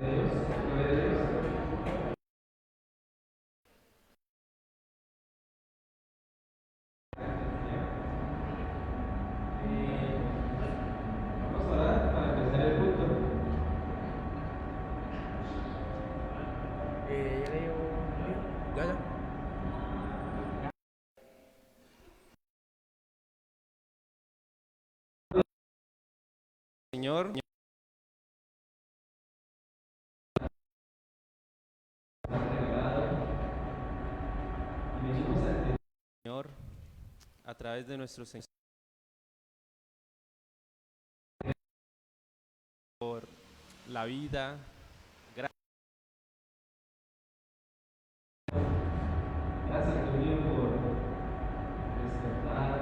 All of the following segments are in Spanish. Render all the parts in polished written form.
Vamos a orar para empezar el culto. Ya le digo. Ya. Señor, Señor, a través de nuestro Señor, por la vida, gracias Dios por despertar,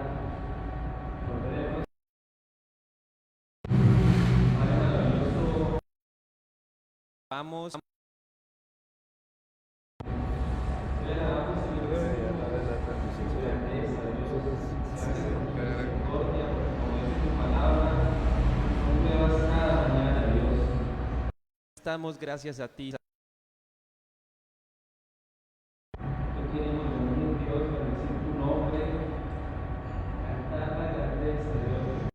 por vernos. Padre maravilloso, vamos, le alabamos y le A la transmisión su se llama. grandeza, Dios. Gracias por tu misericordia, porque como dice tu palabra, son nuevas cada mañana, Dios. Estamos gracias a ti. Hoy queremos venir, Dios, bendecir tu nombre, cantar la grandeza, Dios.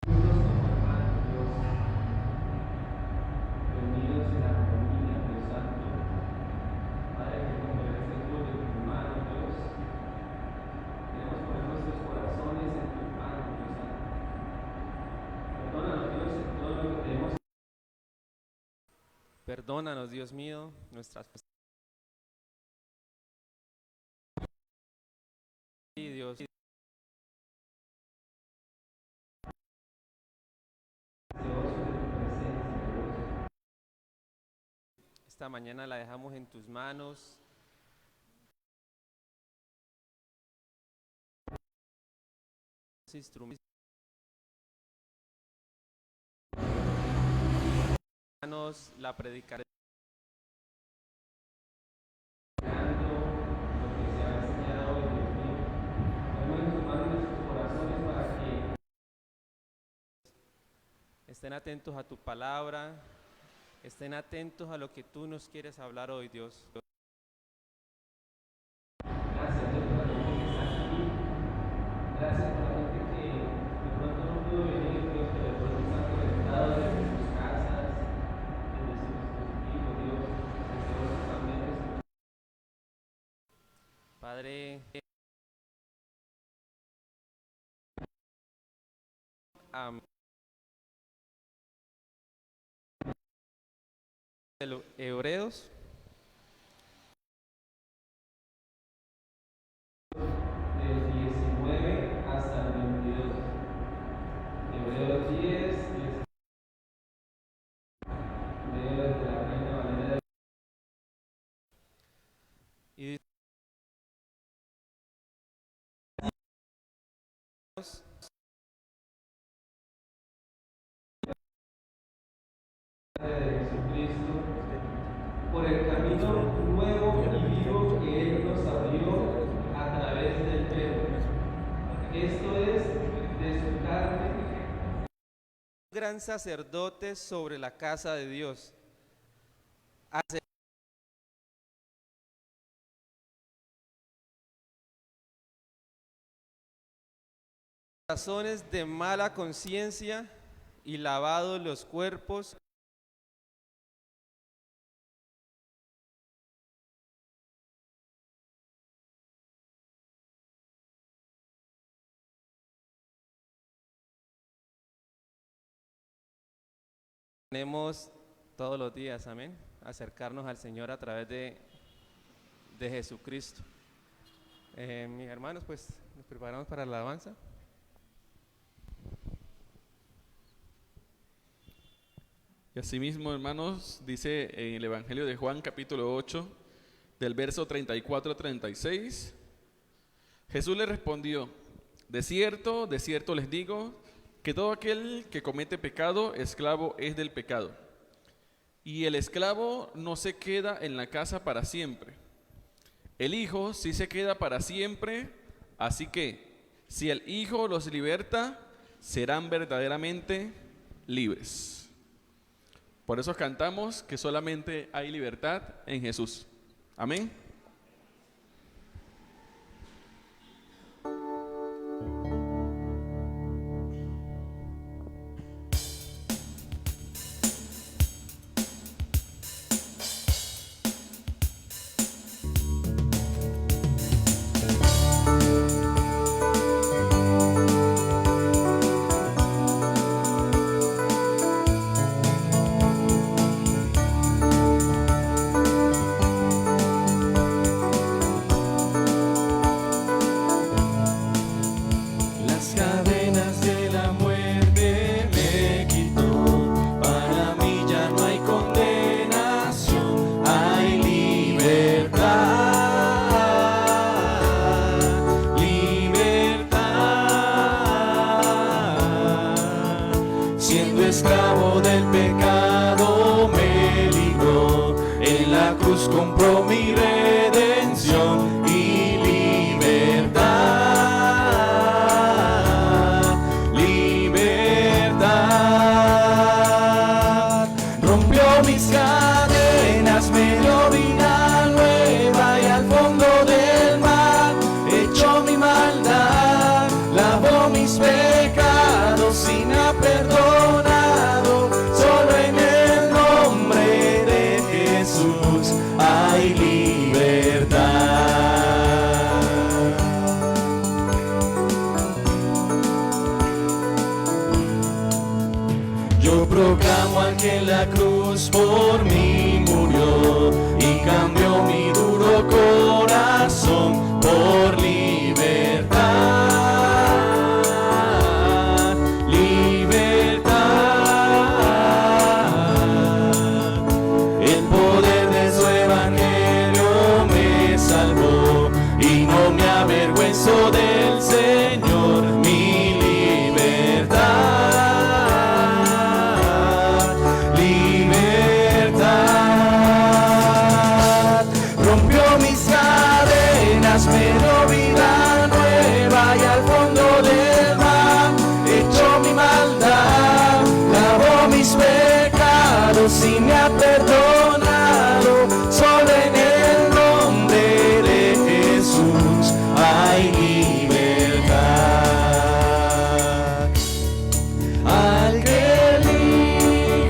Juntos como hermanos, Dios, reunidos en armonía, Dios Santo. Padre, que como este culto de tu mano, Dios, queremos poner nuestros corazones en tus manos, Dios Santo. Perdónanos, Dios, en todo lo que tenemos. Perdónanos, Dios mío, nuestras sí, Dios. Esta mañana la dejamos en tus manos. Instrumentos, la predicaré. Lo que se ha enseñado hoy, Dios mío. Ponemos en tus manos nuestros corazones para que estén atentos a tu palabra, estén atentos a lo que tú nos quieres hablar hoy, Dios. Gracias, Dios, por la gente que está aquí. Gracias por la gente que de pronto no pudo venir, Dios, pero de pronto están conectados desde sus casas, desde sus dispositivos, Dios, deseosos también. Padre, de los Hebreos, del 19 hasta el 22. Hebreos 10, leo desde la Reina Valera. Y Dios, de Jesucristo, por el camino nuevo y vivo que Él nos abrió a través del verbo. Esto es de su carne. Gran sacerdote sobre la casa de Dios. Hace razones de mala conciencia y lavado los cuerpos. Tenemos todos los días, amén, acercarnos al Señor a través de Jesucristo. Mis hermanos, pues nos preparamos para la alabanza. Y asimismo, hermanos, dice en el Evangelio de Juan, capítulo 8, del verso 34 a 36, Jesús le respondió: de cierto les digo, que todo aquel que comete pecado, esclavo es del pecado. Y el esclavo no se queda en la casa para siempre. El Hijo sí se queda para siempre, así que, si el Hijo los liberta, serán verdaderamente libres. Por eso cantamos que solamente hay libertad en Jesús. Amén. Esclavo del pecado me libró, en la cruz compró mi redención y libertad, libertad. Rompió mis cadenas, me dio vida nueva y al fondo del mar echó mi maldad, lavó mis pecados y me ha perdonado. Hay libertad. Yo proclamo al que en la cruz por mí murió y cambió mi duro corazón por libertad, libertad. El poder de su evangelio me salvó y no me avergüenzo del Señor, mi libertad, libertad. Rompió mis cadenas, me dio vida nueva y al fondo del mar echó mi maldad, lavó mis pecados y me ha perdonado. Solo en el nombre de Jesús hay libertad. Al que el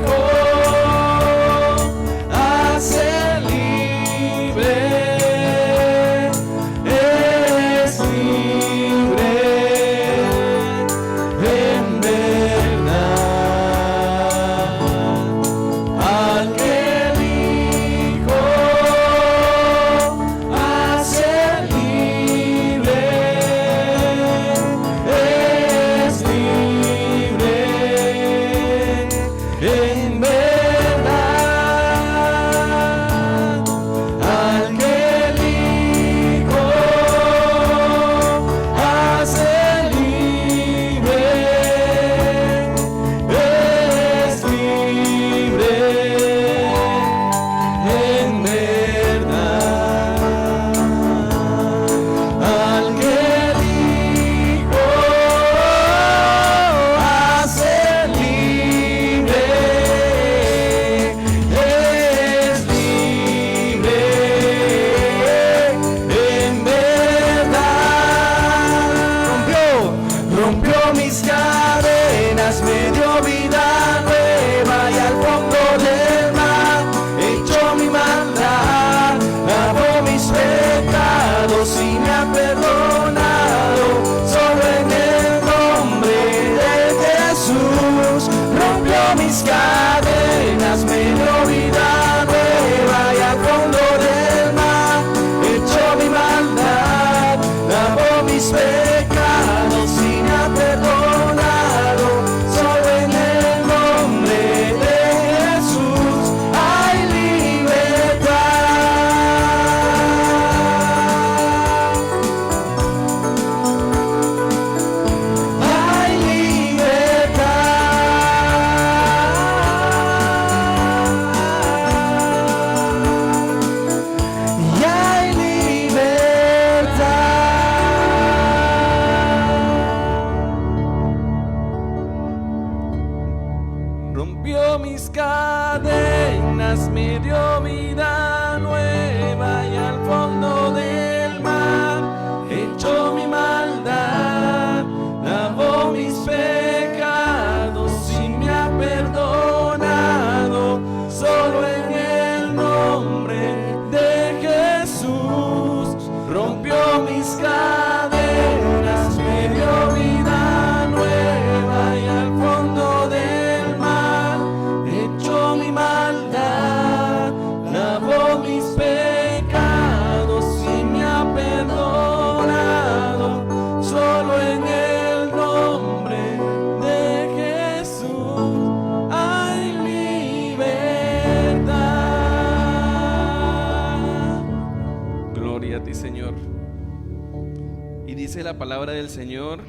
Hijo hace libre, Jesús rompió mis cadenas, me dio vida nueva y al fondo del mar echó mi maldad, lavó mis pecados y me ha perdonado. Solo en el nombre de Jesús hay libertad. Gloria a ti, Señor. Y dice la palabra del Señor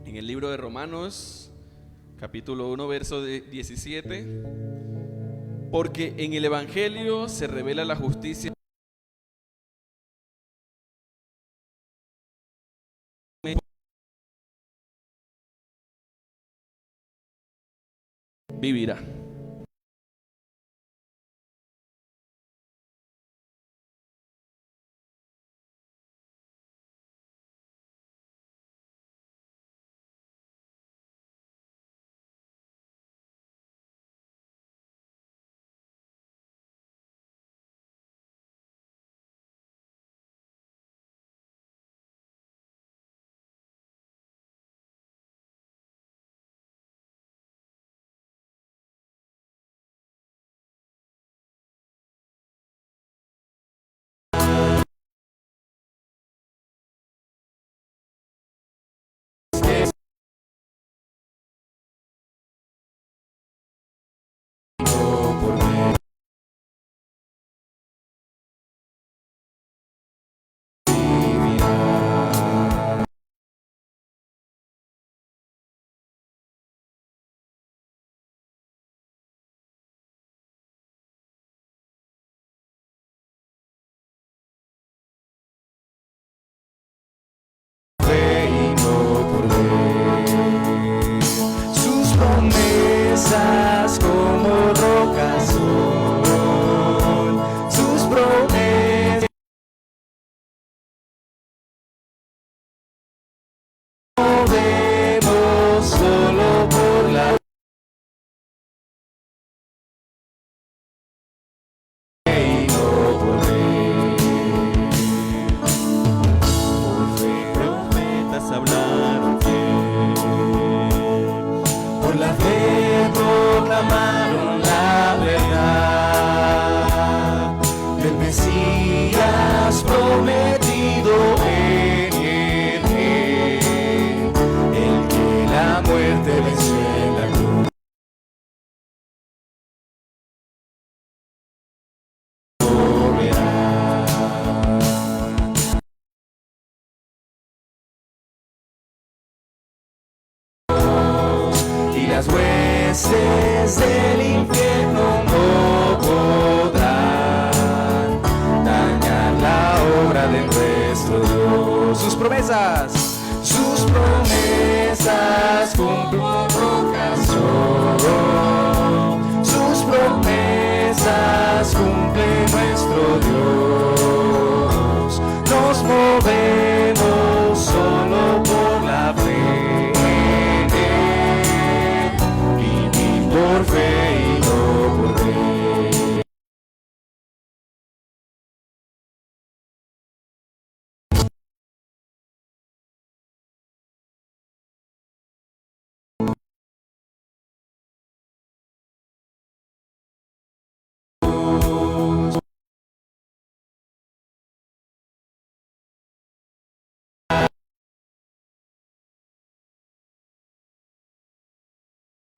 en el libro de Romanos, capítulo 1, verso 17. Porque en el Evangelio se revela la justicia. Vivirá. Sus promesas como rocas son, sus promesas movemos solo por la fe y no por ver. Por fe profetas hablaron bien, por la fe proclamaron la verdad del Mesías prometido en él, el que la muerte venció en la cruz. Y las huestes del infierno no podrán dañar la obra de nuestro Dios. Sus promesas cumplen ocasión. Sus promesas cumple nuestro Dios. Nos movemos solo por la fe en él, vivir por fe y no por ver.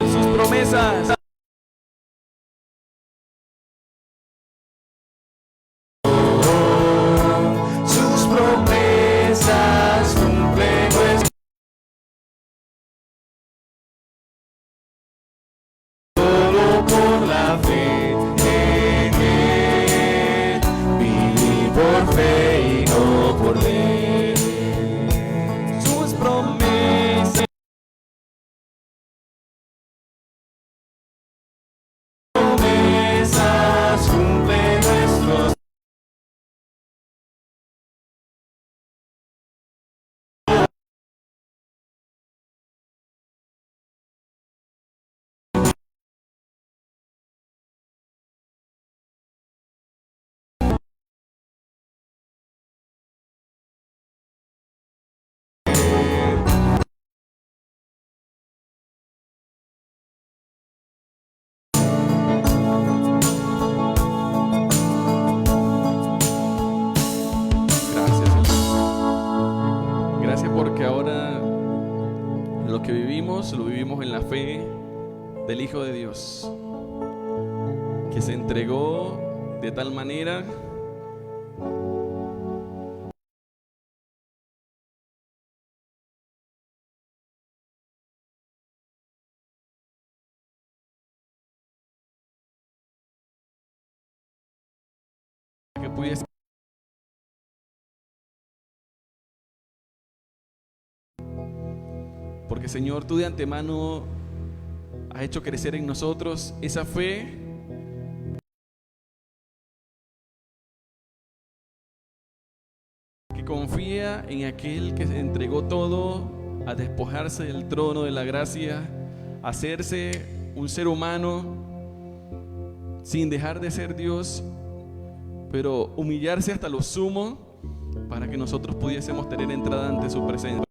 Sus promesas cumplen nuestro solo por la fe en él, vivir por fe y no por ver. Sus promesas que vivimos, lo vivimos en la fe del Hijo de Dios, que se entregó de tal manera que pudiese. Porque Señor, tú de antemano has hecho crecer en nosotros esa fe que confía en aquel que se entregó todo a despojarse del trono de la gracia, a hacerse un ser humano sin dejar de ser Dios, pero humillarse hasta lo sumo para que nosotros pudiésemos tener entrada ante su presencia.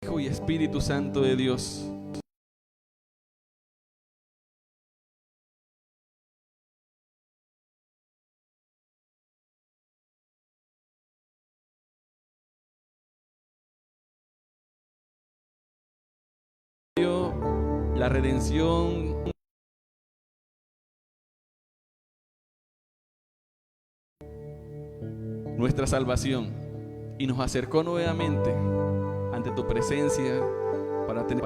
Hijo y Espíritu Santo de Dios, la redención, nuestra salvación, y nos acercó nuevamente ante tu presencia para tener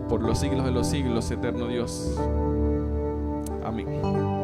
por los siglos de los siglos, eterno Dios. Amén.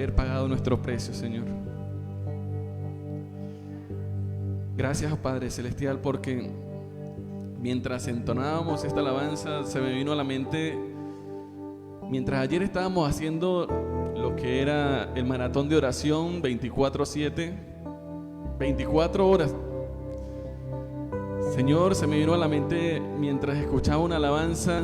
haber pagado nuestro precio, Señor. Gracias, Padre Celestial, porque mientras entonábamos esta alabanza se me vino a la mente, mientras ayer estábamos haciendo lo que era el maratón de oración 24/7, 24 horas. Señor, se me vino a la mente mientras escuchaba una alabanza.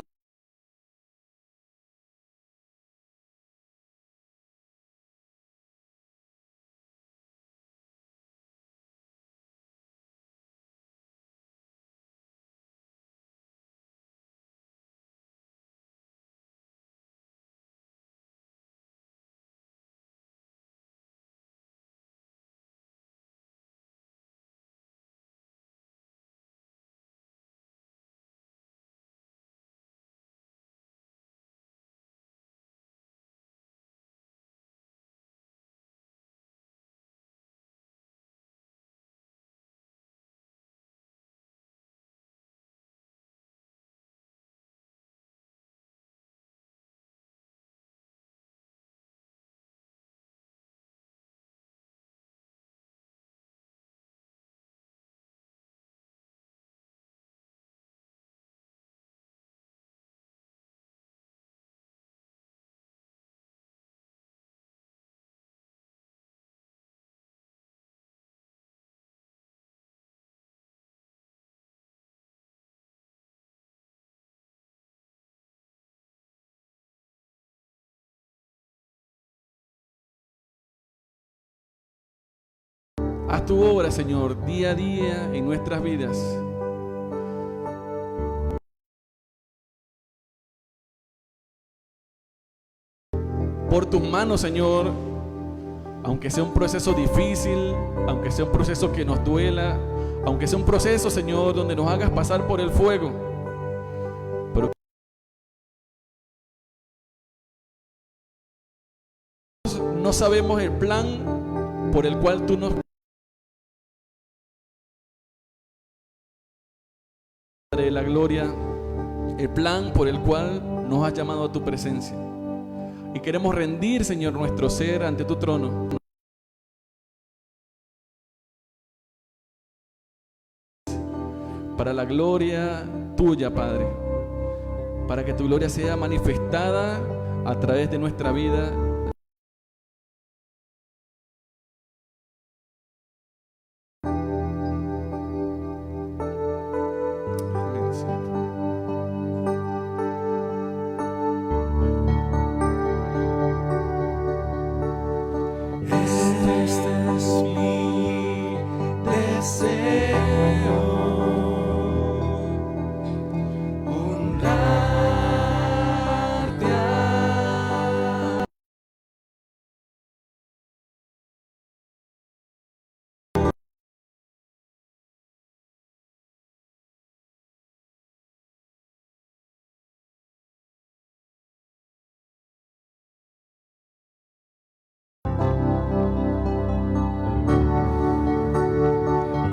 Haz tu obra, Señor, día a día en nuestras vidas. Por tus manos, Señor, aunque sea un proceso difícil, aunque sea un proceso que nos duela, aunque sea un proceso, Señor, donde nos hagas pasar por el fuego, pero no sabemos el plan por el cual tú nos de la gloria, el plan por el cual nos has llamado a tu presencia. Y queremos rendir, Señor, nuestro ser ante tu trono. Para la gloria tuya, Padre. Para que tu gloria sea manifestada a través de nuestra vida. Amén, Señor. Este es mi deseo, honrarte a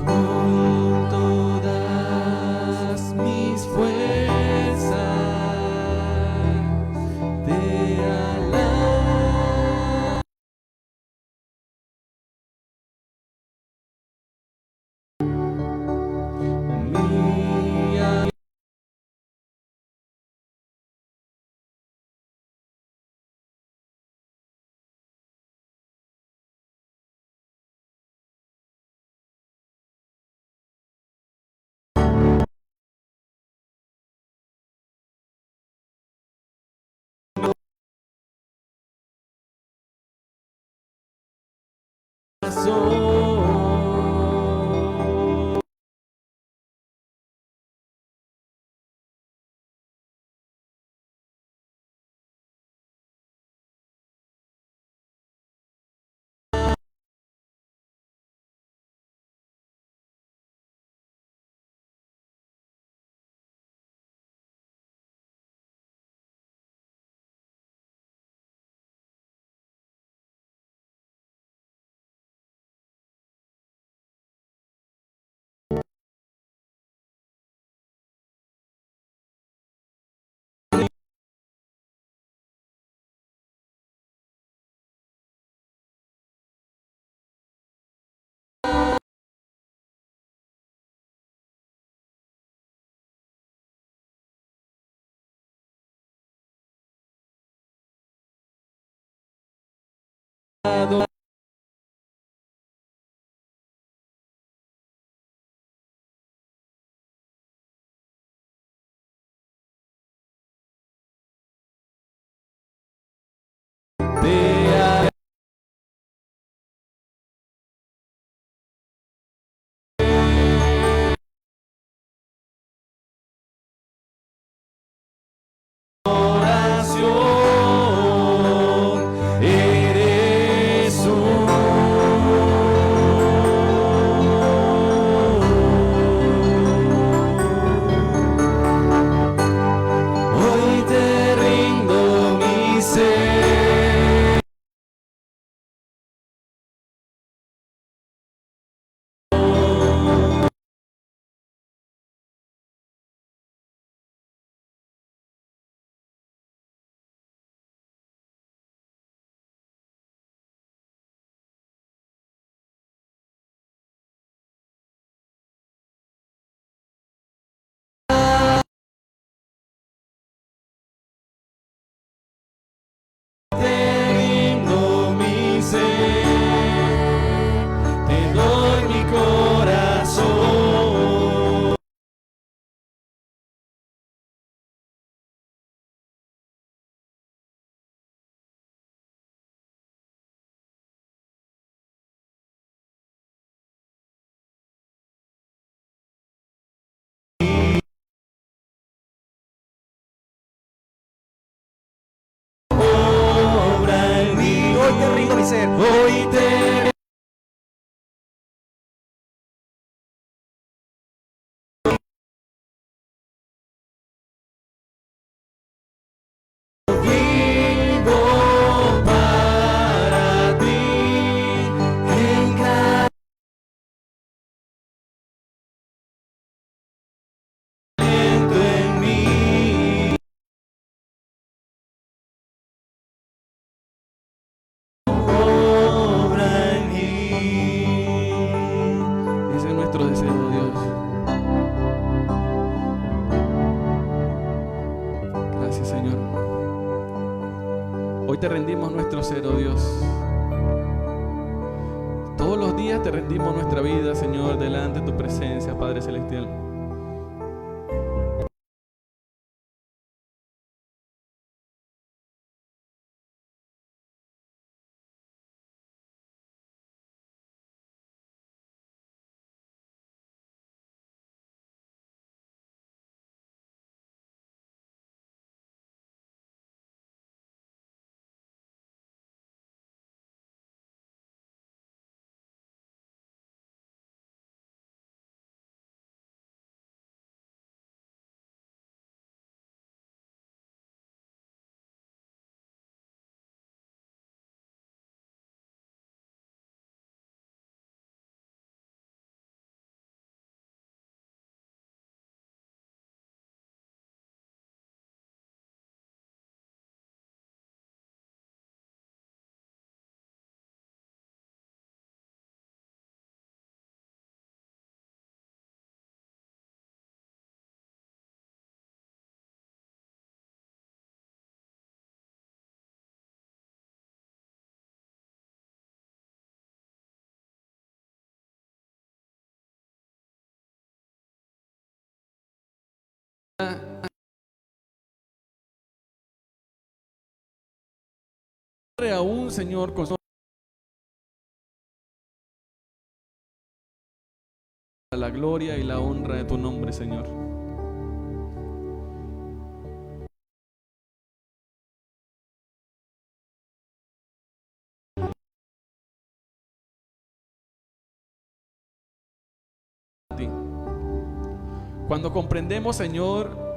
con todas mis fuerzas te alabo. Mi corazón. Hoy te vivo para ti, encalento en mí, obra en mí. Ese es nuestro deseo, Dios. Gracias, Señor. Hoy te rendimos nuestro ser, oh Dios. Todos los días te rendimos nuestra vida, Señor, delante de tu presencia, Padre Celestial. Aún, Señor, con la gloria y la honra de tu nombre, Señor. A ti. Cuando comprendemos, Señor,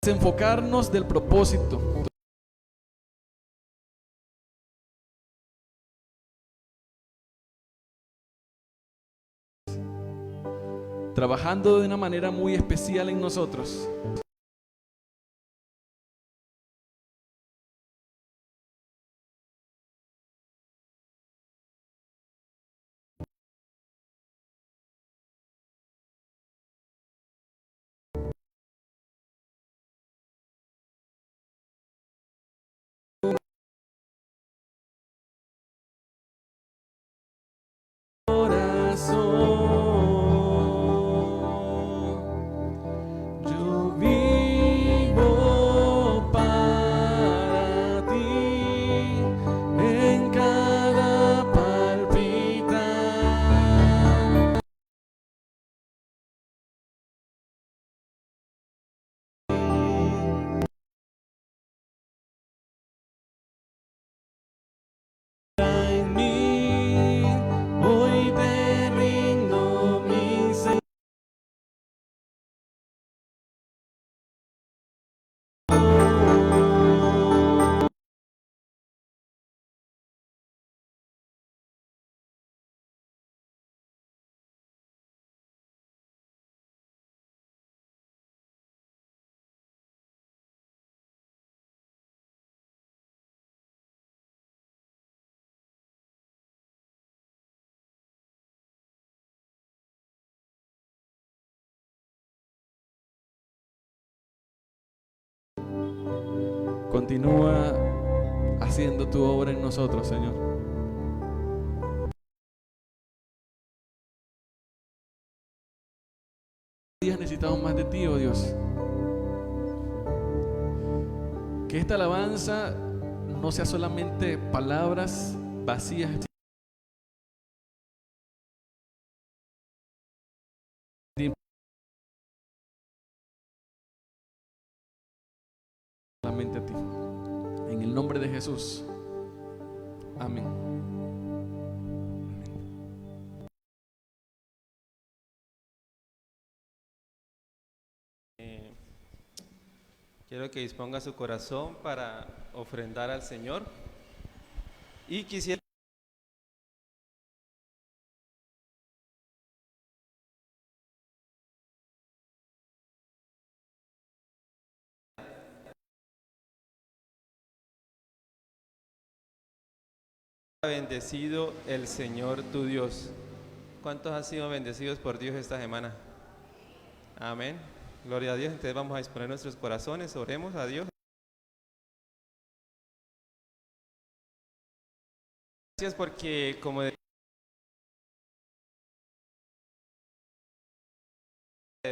enfocarnos del propósito. trabajando de una manera muy especial en nosotros. Yo vivo para ti en cada palpitar. En mí, hoy te rindo mi Señor. Continúa haciendo tu obra en nosotros, Señor. Días necesitamos más de ti, oh Dios. Que esta alabanza no sea solamente palabras vacías, solamente a ti. En el nombre de Jesús. Amén. Quiero que disponga su corazón para ofrendar al Señor. Y quisiera bendecido el Señor tu Dios. ¿Cuántos han sido bendecidos por Dios esta semana? Amén. Gloria a Dios. Entonces vamos a disponer nuestros corazones, oremos a Dios. Gracias porque como de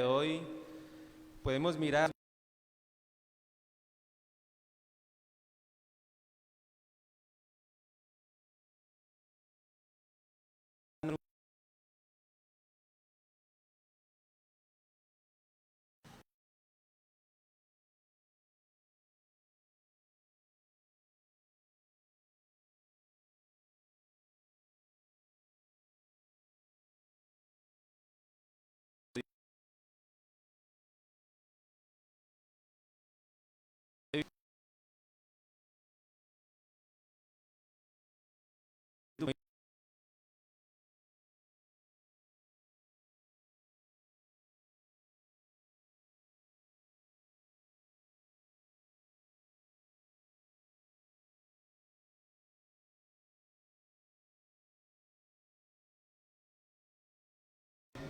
hoy podemos mirar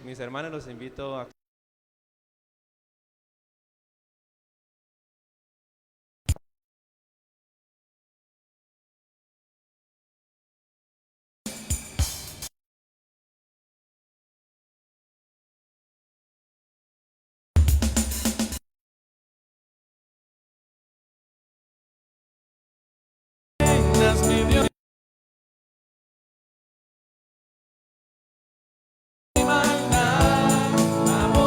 mis hermanos, los invito a mi Dios. Mi maldad, amor.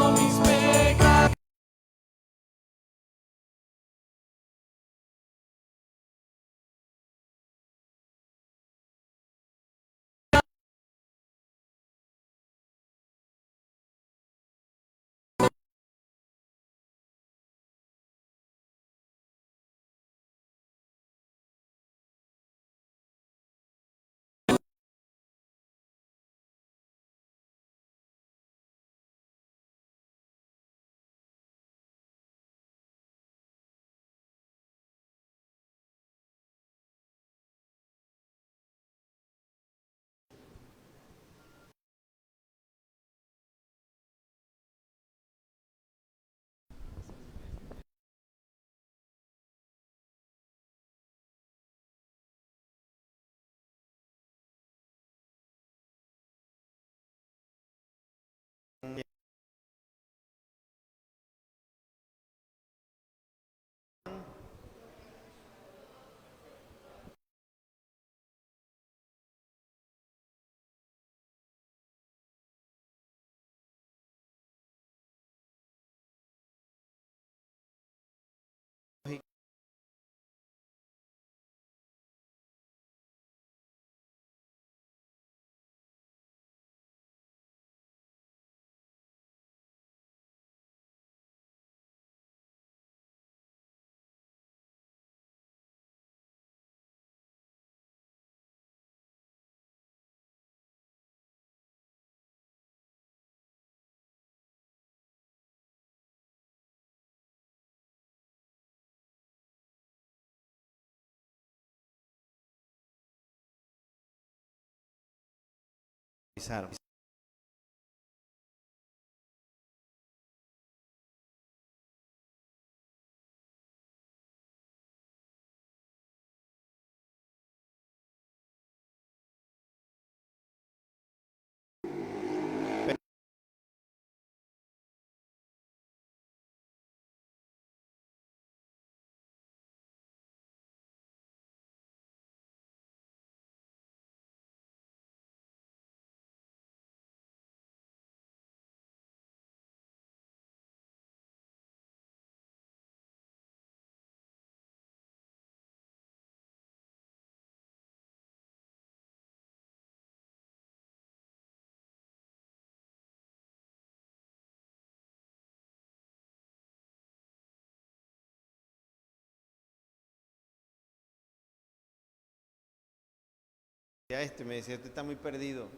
Me decía, usted está muy perdido.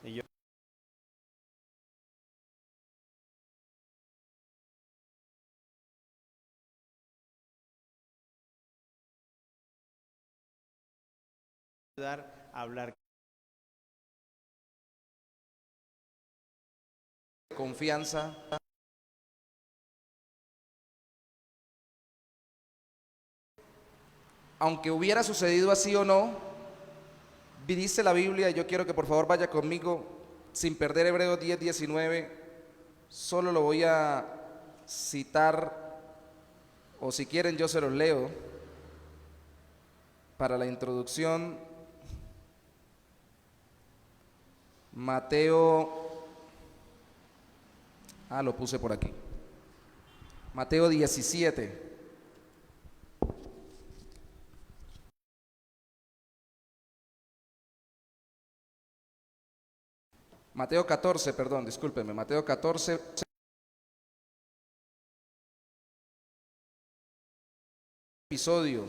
Y yo, ayudar a hablar. Confianza. Aunque hubiera sucedido así o no, dice la Biblia, yo quiero que por favor vaya conmigo, sin perder Hebreos 10:19, solo lo voy a citar, o si quieren yo se los leo, para la introducción. Mateo, lo puse por aquí, Mateo 17. Mateo 14, perdón, discúlpenme, Mateo 14, episodio.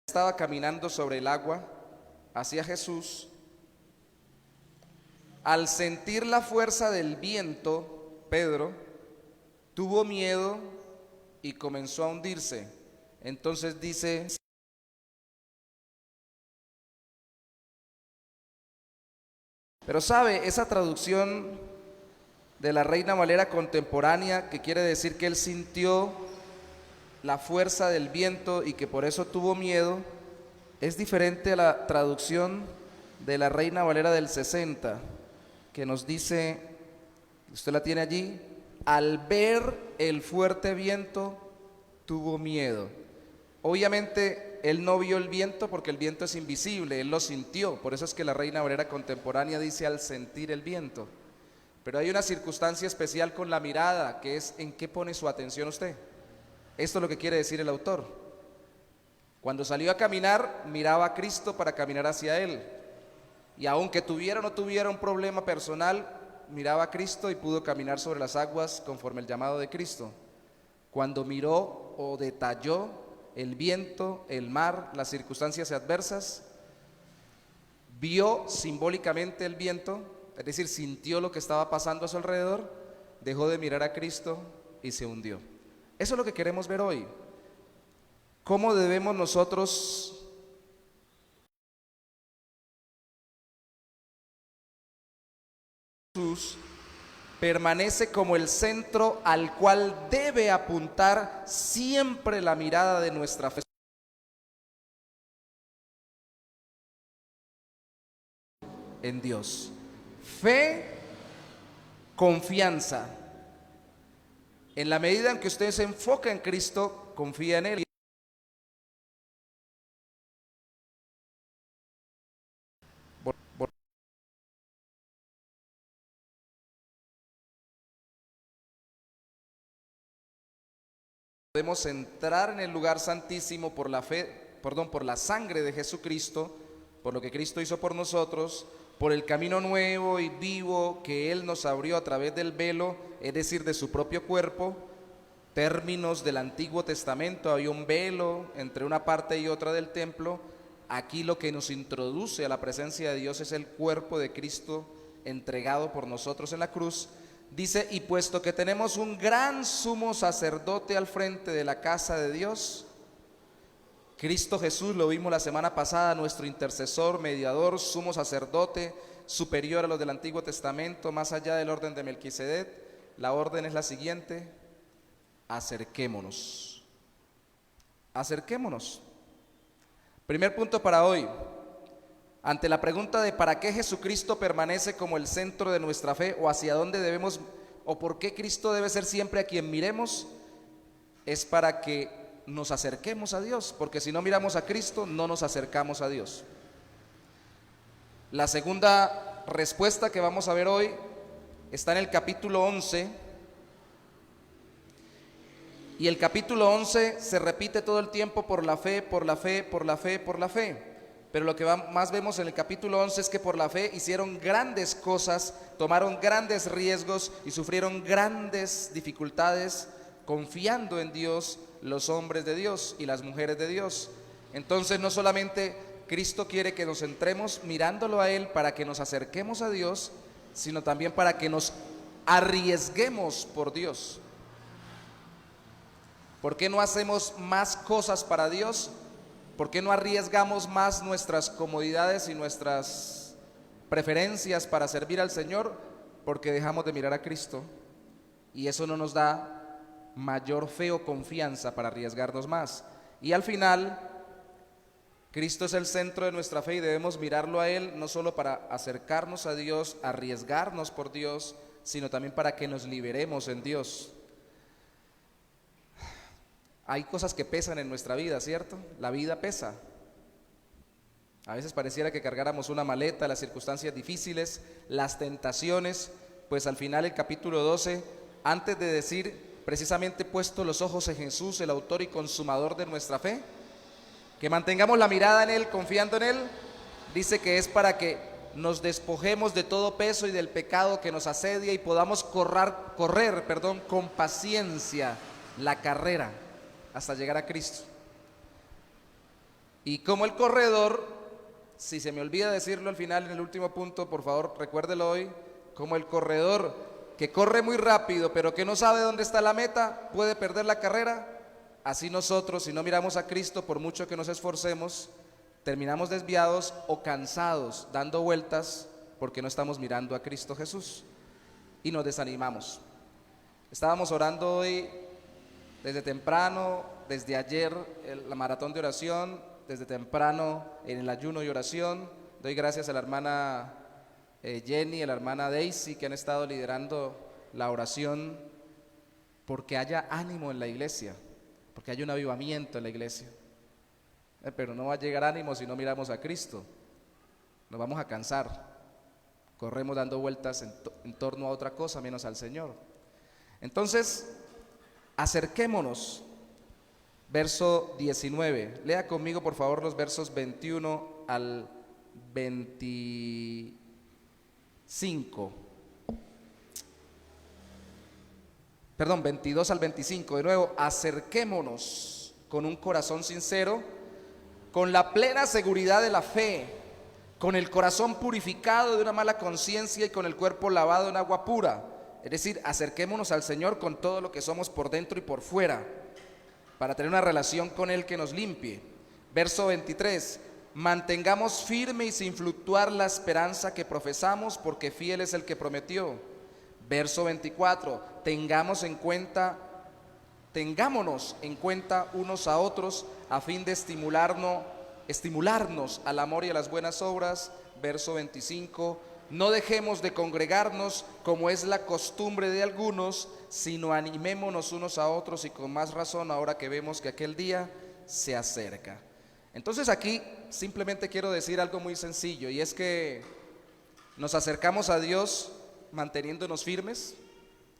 Estaba caminando sobre el agua hacia Jesús. Al sentir la fuerza del viento, Pedro tuvo miedo y comenzó a hundirse. Entonces dice, pero sabe, esa traducción de la Reina Valera contemporánea, que quiere decir que él sintió la fuerza del viento y que por eso tuvo miedo, es diferente a la traducción de la Reina Valera del 60, que nos dice, usted la tiene allí, al ver el fuerte viento tuvo miedo. Obviamente él no vio el viento porque el viento es invisible, él lo sintió, por eso es que la Reina Valera contemporánea dice al sentir el viento. Pero hay una circunstancia especial con la mirada, que es en qué pone su atención usted. Esto es lo que quiere decir el autor. Cuando salió a caminar, miraba a Cristo para caminar hacia él. Y aunque tuviera o no tuviera un problema personal, miraba a Cristo y pudo caminar sobre las aguas conforme el llamado de Cristo. Cuando miró o detalló el viento, el mar, las circunstancias adversas, vio simbólicamente el viento, es decir, sintió lo que estaba pasando a su alrededor, dejó de mirar a Cristo y se hundió. Eso es lo que queremos ver hoy. ¿Cómo debemos nosotros Jesús permanece como el centro al cual debe apuntar siempre la mirada de nuestra fe en Dios? Fe, confianza. En la medida en que usted se enfoca en Cristo, confía en Él. Podemos entrar en el lugar santísimo por la fe, por la sangre de Jesucristo, por lo que Cristo hizo por nosotros, por el camino nuevo y vivo que Él nos abrió a través del velo, es decir, de su propio cuerpo. Términos del Antiguo Testamento, había un velo entre una parte y otra del templo. Aquí lo que nos introduce a la presencia de Dios es el cuerpo de Cristo entregado por nosotros en la cruz, dice: y puesto que tenemos un gran sumo sacerdote al frente de la casa de Dios, Cristo Jesús, lo vimos la semana pasada, nuestro intercesor, mediador, sumo sacerdote, superior a los del Antiguo Testamento, más allá del orden de Melquisedec. La orden es la siguiente: acerquémonos. Acerquémonos. Primer punto para hoy. Ante la pregunta de ¿para qué Jesucristo permanece como el centro de nuestra fe, o hacia dónde debemos, o por qué Cristo debe ser siempre a quien miremos? Es para que nos acerquemos a Dios, porque si no miramos a Cristo, no nos acercamos a Dios. La segunda respuesta que vamos a ver hoy está en el capítulo 11, y el capítulo 11 se repite todo el tiempo: por la fe, por la fe, por la fe, por la fe. Pero lo que más vemos en el capítulo 11 es que por la fe hicieron grandes cosas, tomaron grandes riesgos y sufrieron grandes dificultades, confiando en Dios, los hombres de Dios y las mujeres de Dios. Entonces, no solamente Cristo quiere que nos centremos mirándolo a Él para que nos acerquemos a Dios, sino también para que nos arriesguemos por Dios. ¿Por qué no hacemos más cosas para Dios? ¿Por qué no arriesgamos más nuestras comodidades y nuestras preferencias para servir al Señor? Porque dejamos de mirar a Cristo, y eso no nos da mayor fe o confianza para arriesgarnos más. Y al final, Cristo es el centro de nuestra fe y debemos mirarlo a Él, no solo para acercarnos a Dios, arriesgarnos por Dios, sino también para que nos liberemos en Dios. Hay cosas que pesan en nuestra vida, ¿cierto? La vida pesa. A veces pareciera que cargáramos una maleta, las circunstancias difíciles, las tentaciones. Pues al final el capítulo 12, antes de decir precisamente puesto los ojos en Jesús, el autor y consumador de nuestra fe, que mantengamos la mirada en Él, confiando en Él, dice que es para que nos despojemos de todo peso y del pecado que nos asedia y podamos correr con paciencia la carrera hasta llegar a Cristo. Y como el corredor, si se me olvida decirlo al final, en el último punto, por favor recuérdelo hoy, como el corredor que corre muy rápido pero que no sabe dónde está la meta, puede perder la carrera. Así nosotros, si no miramos a Cristo, por mucho que nos esforcemos, terminamos desviados o cansados, dando vueltas, porque no estamos mirando a Cristo Jesús, y nos desanimamos. Estábamos orando hoy desde temprano, desde ayer la maratón de oración, desde temprano en el ayuno y oración. Doy gracias a la hermana Jenny, a la hermana Daisy, que han estado liderando la oración, porque haya ánimo en la iglesia, porque haya un avivamiento en la iglesia. Pero no va a llegar ánimo si no miramos a Cristo. Nos vamos a cansar, corremos dando vueltas en torno a otra cosa menos al Señor. Entonces, acerquémonos. Verso 19, lea conmigo por favor los versos 21 al 25. Perdón, 22 al 25. De nuevo, acerquémonos con un corazón sincero, con la plena seguridad de la fe, con el corazón purificado de una mala conciencia y con el cuerpo lavado en agua pura. Es decir, acerquémonos al Señor con todo lo que somos por dentro y por fuera, para tener una relación con Él que nos limpie. Verso 23, mantengamos firme y sin fluctuar la esperanza que profesamos, porque fiel es el que prometió. Verso 24, tengámonos en cuenta unos a otros a fin de estimularnos al amor y a las buenas obras. Verso 25, no dejemos de congregarnos como es la costumbre de algunos, sino animémonos unos a otros, y con más razón ahora que vemos que aquel día se acerca. Entonces aquí simplemente quiero decir algo muy sencillo, y es que nos acercamos a Dios manteniéndonos firmes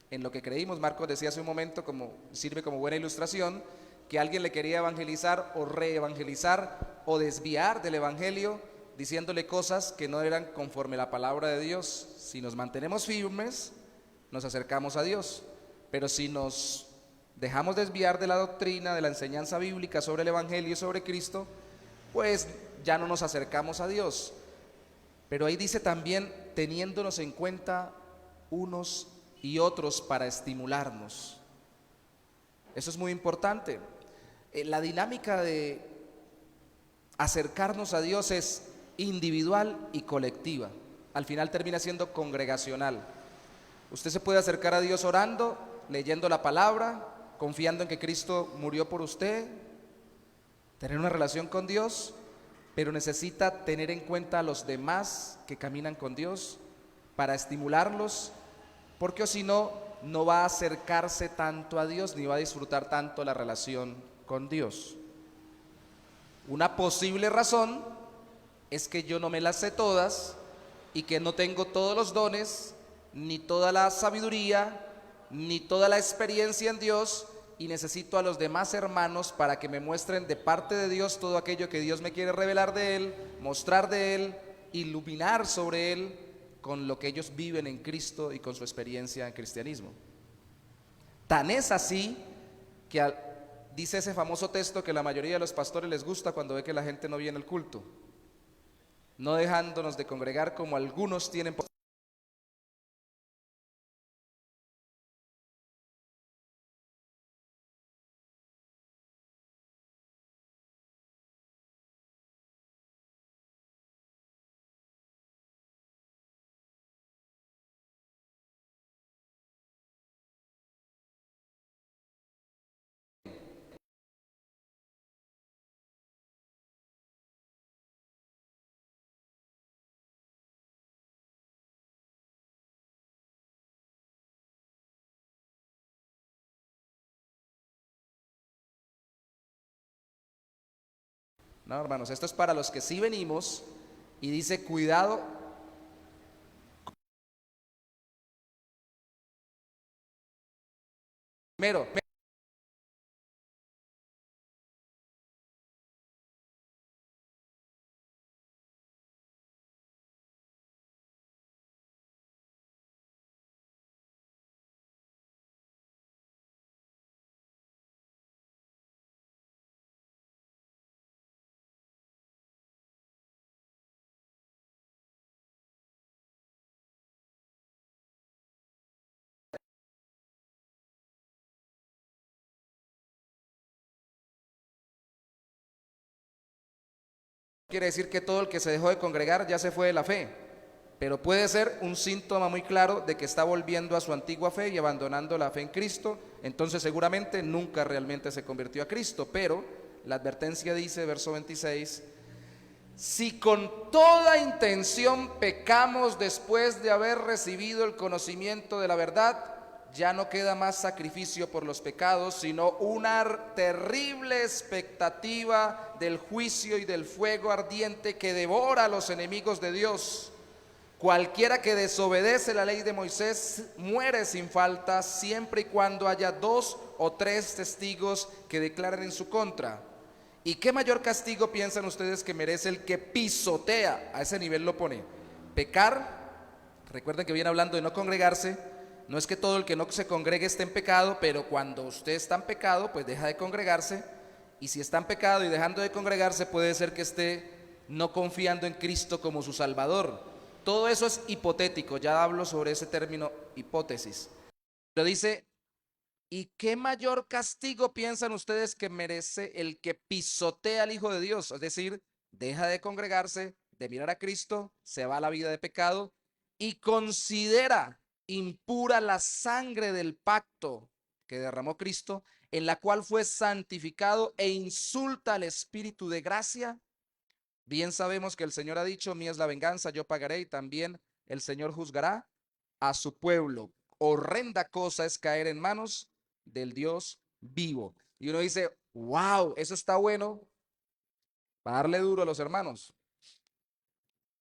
en lo que creímos. Marcos decía hace un momento, sirve como buena ilustración, que alguien le quería evangelizar o reevangelizar o desviar del evangelio, diciéndole cosas que no eran conforme a la palabra de Dios. Si nos mantenemos firmes, nos acercamos a Dios, pero si nos dejamos desviar de la doctrina, de la enseñanza bíblica sobre el evangelio y sobre Cristo, pues ya no nos acercamos a Dios. Pero ahí dice también, teniéndonos en cuenta unos y otros para estimularnos. Eso es muy importante. La dinámica de acercarnos a Dios es individual y colectiva. Al final termina siendo congregacional. Usted se puede acercar a Dios orando, leyendo la palabra, confiando en que Cristo murió por usted, tener una relación con Dios, pero necesita tener en cuenta a los demás que caminan con Dios para estimularlos, porque o si no, no va a acercarse tanto a Dios ni va a disfrutar tanto la relación con Dios. Una posible razón es que yo no me las sé todas y que no tengo todos los dones, ni toda la sabiduría, ni toda la experiencia en Dios, y necesito a los demás hermanos para que me muestren de parte de Dios todo aquello que Dios me quiere revelar de Él, mostrar de Él, iluminar sobre Él con lo que ellos viven en Cristo y con su experiencia en cristianismo. Tan es así que dice ese famoso texto que la mayoría de los pastores les gusta cuando ve que la gente no viene al culto: no dejándonos de congregar como algunos tienen por... No, hermanos, esto es para los que sí venimos, y dice cuidado. Primero, quiere decir que todo el que se dejó de congregar ya se fue de la fe, pero puede ser un síntoma muy claro de que está volviendo a su antigua fe y abandonando la fe en Cristo. Entonces seguramente nunca realmente se convirtió a Cristo. Pero la advertencia dice, verso 26: si con toda intención pecamos después de haber recibido el conocimiento de la verdad, ya no queda más sacrificio por los pecados, sino una terrible expectativa del juicio y del fuego ardiente que devora a los enemigos de Dios. Cualquiera que desobedece la ley de Moisés muere sin falta, siempre y cuando haya 2 o 3 testigos que declaren en su contra. ¿Y qué mayor castigo piensan ustedes que merece el que pisotea? A ese nivel lo pone. Pecar, recuerden que viene hablando de no congregarse. No es que todo el que no se congregue esté en pecado, pero cuando usted está en pecado, pues deja de congregarse. Y si está en pecado y dejando de congregarse, puede ser que esté no confiando en Cristo como su Salvador. Todo eso es hipotético, ya hablo sobre ese término hipótesis. Pero dice, ¿y qué mayor castigo piensan ustedes que merece el que pisotea al Hijo de Dios? Es decir, deja de congregarse, de mirar a Cristo, se va a la vida de pecado y considera impura la sangre del pacto que derramó Cristo, en la cual fue santificado, e insulta al Espíritu de gracia. Bien sabemos que el Señor ha dicho, mía es la venganza, yo pagaré, y también el Señor juzgará a su pueblo. Horrenda cosa es caer en manos del Dios vivo. Y uno dice, wow, eso está bueno para darle duro a los hermanos,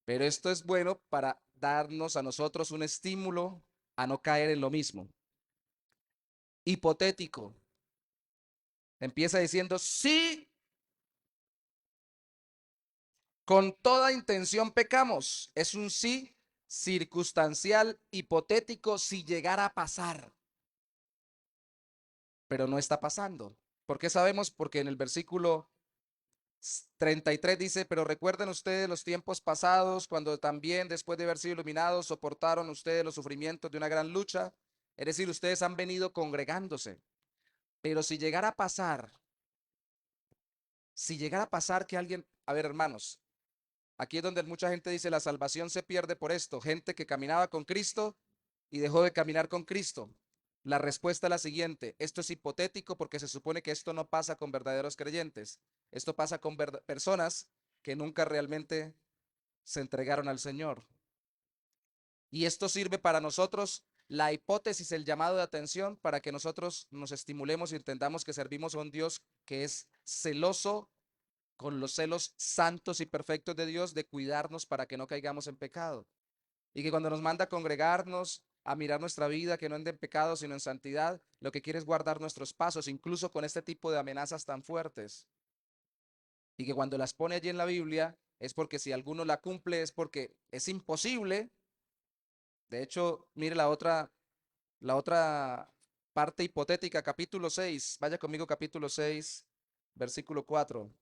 pero esto es bueno para darnos a nosotros un estímulo a no caer en lo mismo. Hipotético. Empieza diciendo, sí, con toda intención pecamos. Es un sí circunstancial, hipotético, si llegara a pasar. Pero no está pasando. ¿Por qué sabemos? Porque en el versículo 33 dice, pero recuerden ustedes los tiempos pasados, cuando también después de haber sido iluminados, soportaron ustedes los sufrimientos de una gran lucha. Es decir, ustedes han venido congregándose. Pero si llegara a pasar que alguien, a ver, hermanos, aquí es donde mucha gente dice la salvación se pierde por esto. Gente que caminaba con Cristo y dejó de caminar con Cristo. La respuesta es la siguiente. Esto es hipotético porque se supone que esto no pasa con verdaderos creyentes. Esto pasa con personas que nunca realmente se entregaron al Señor. Y esto sirve para nosotros, la hipótesis, el llamado de atención, para que nosotros nos estimulemos y entendamos que servimos a un Dios que es celoso, con los celos santos y perfectos de Dios, de cuidarnos para que no caigamos en pecado. Y que cuando nos manda a congregarnos, a mirar nuestra vida, que no ande en pecado, sino en santidad, lo que quiere es guardar nuestros pasos, incluso con este tipo de amenazas tan fuertes. Y que cuando las pone allí en la Biblia, es porque si alguno la cumple, es porque es imposible. De hecho, mire la otra parte hipotética, capítulo 6. Vaya conmigo, capítulo 6, versículo 4.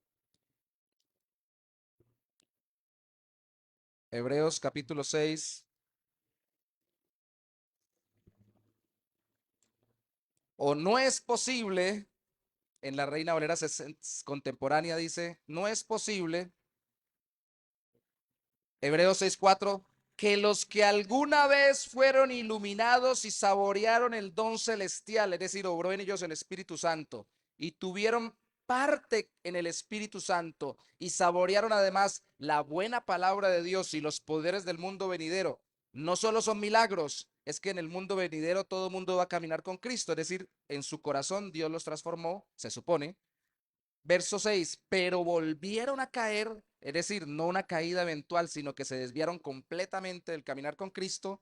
Hebreos capítulo 6. O no es posible, en la Reina Valera contemporánea dice, no es posible, Hebreos 6:4, que los que alguna vez fueron iluminados y saborearon el don celestial, es decir, obró en ellos el Espíritu Santo, y tuvieron parte en el Espíritu Santo, y saborearon además la buena palabra de Dios y los poderes del mundo venidero. No solo son milagros, es que en el mundo venidero todo el mundo va a caminar con Cristo, es decir, en su corazón Dios los transformó, se supone. Verso 6, pero volvieron a caer, es decir, no una caída eventual, sino que se desviaron completamente del caminar con Cristo,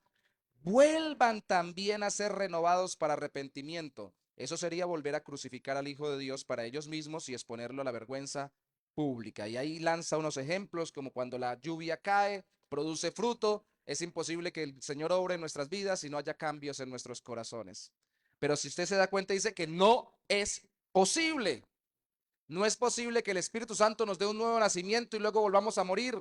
vuelvan también a ser renovados para arrepentimiento. Eso sería volver a crucificar al Hijo de Dios para ellos mismos y exponerlo a la vergüenza pública. Y ahí lanza unos ejemplos como cuando la lluvia cae, produce fruto. Es imposible que el Señor obre en nuestras vidas si no haya cambios en nuestros corazones. Pero si usted se da cuenta, dice que no es posible. No es posible que el Espíritu Santo nos dé un nuevo nacimiento y luego volvamos a morir.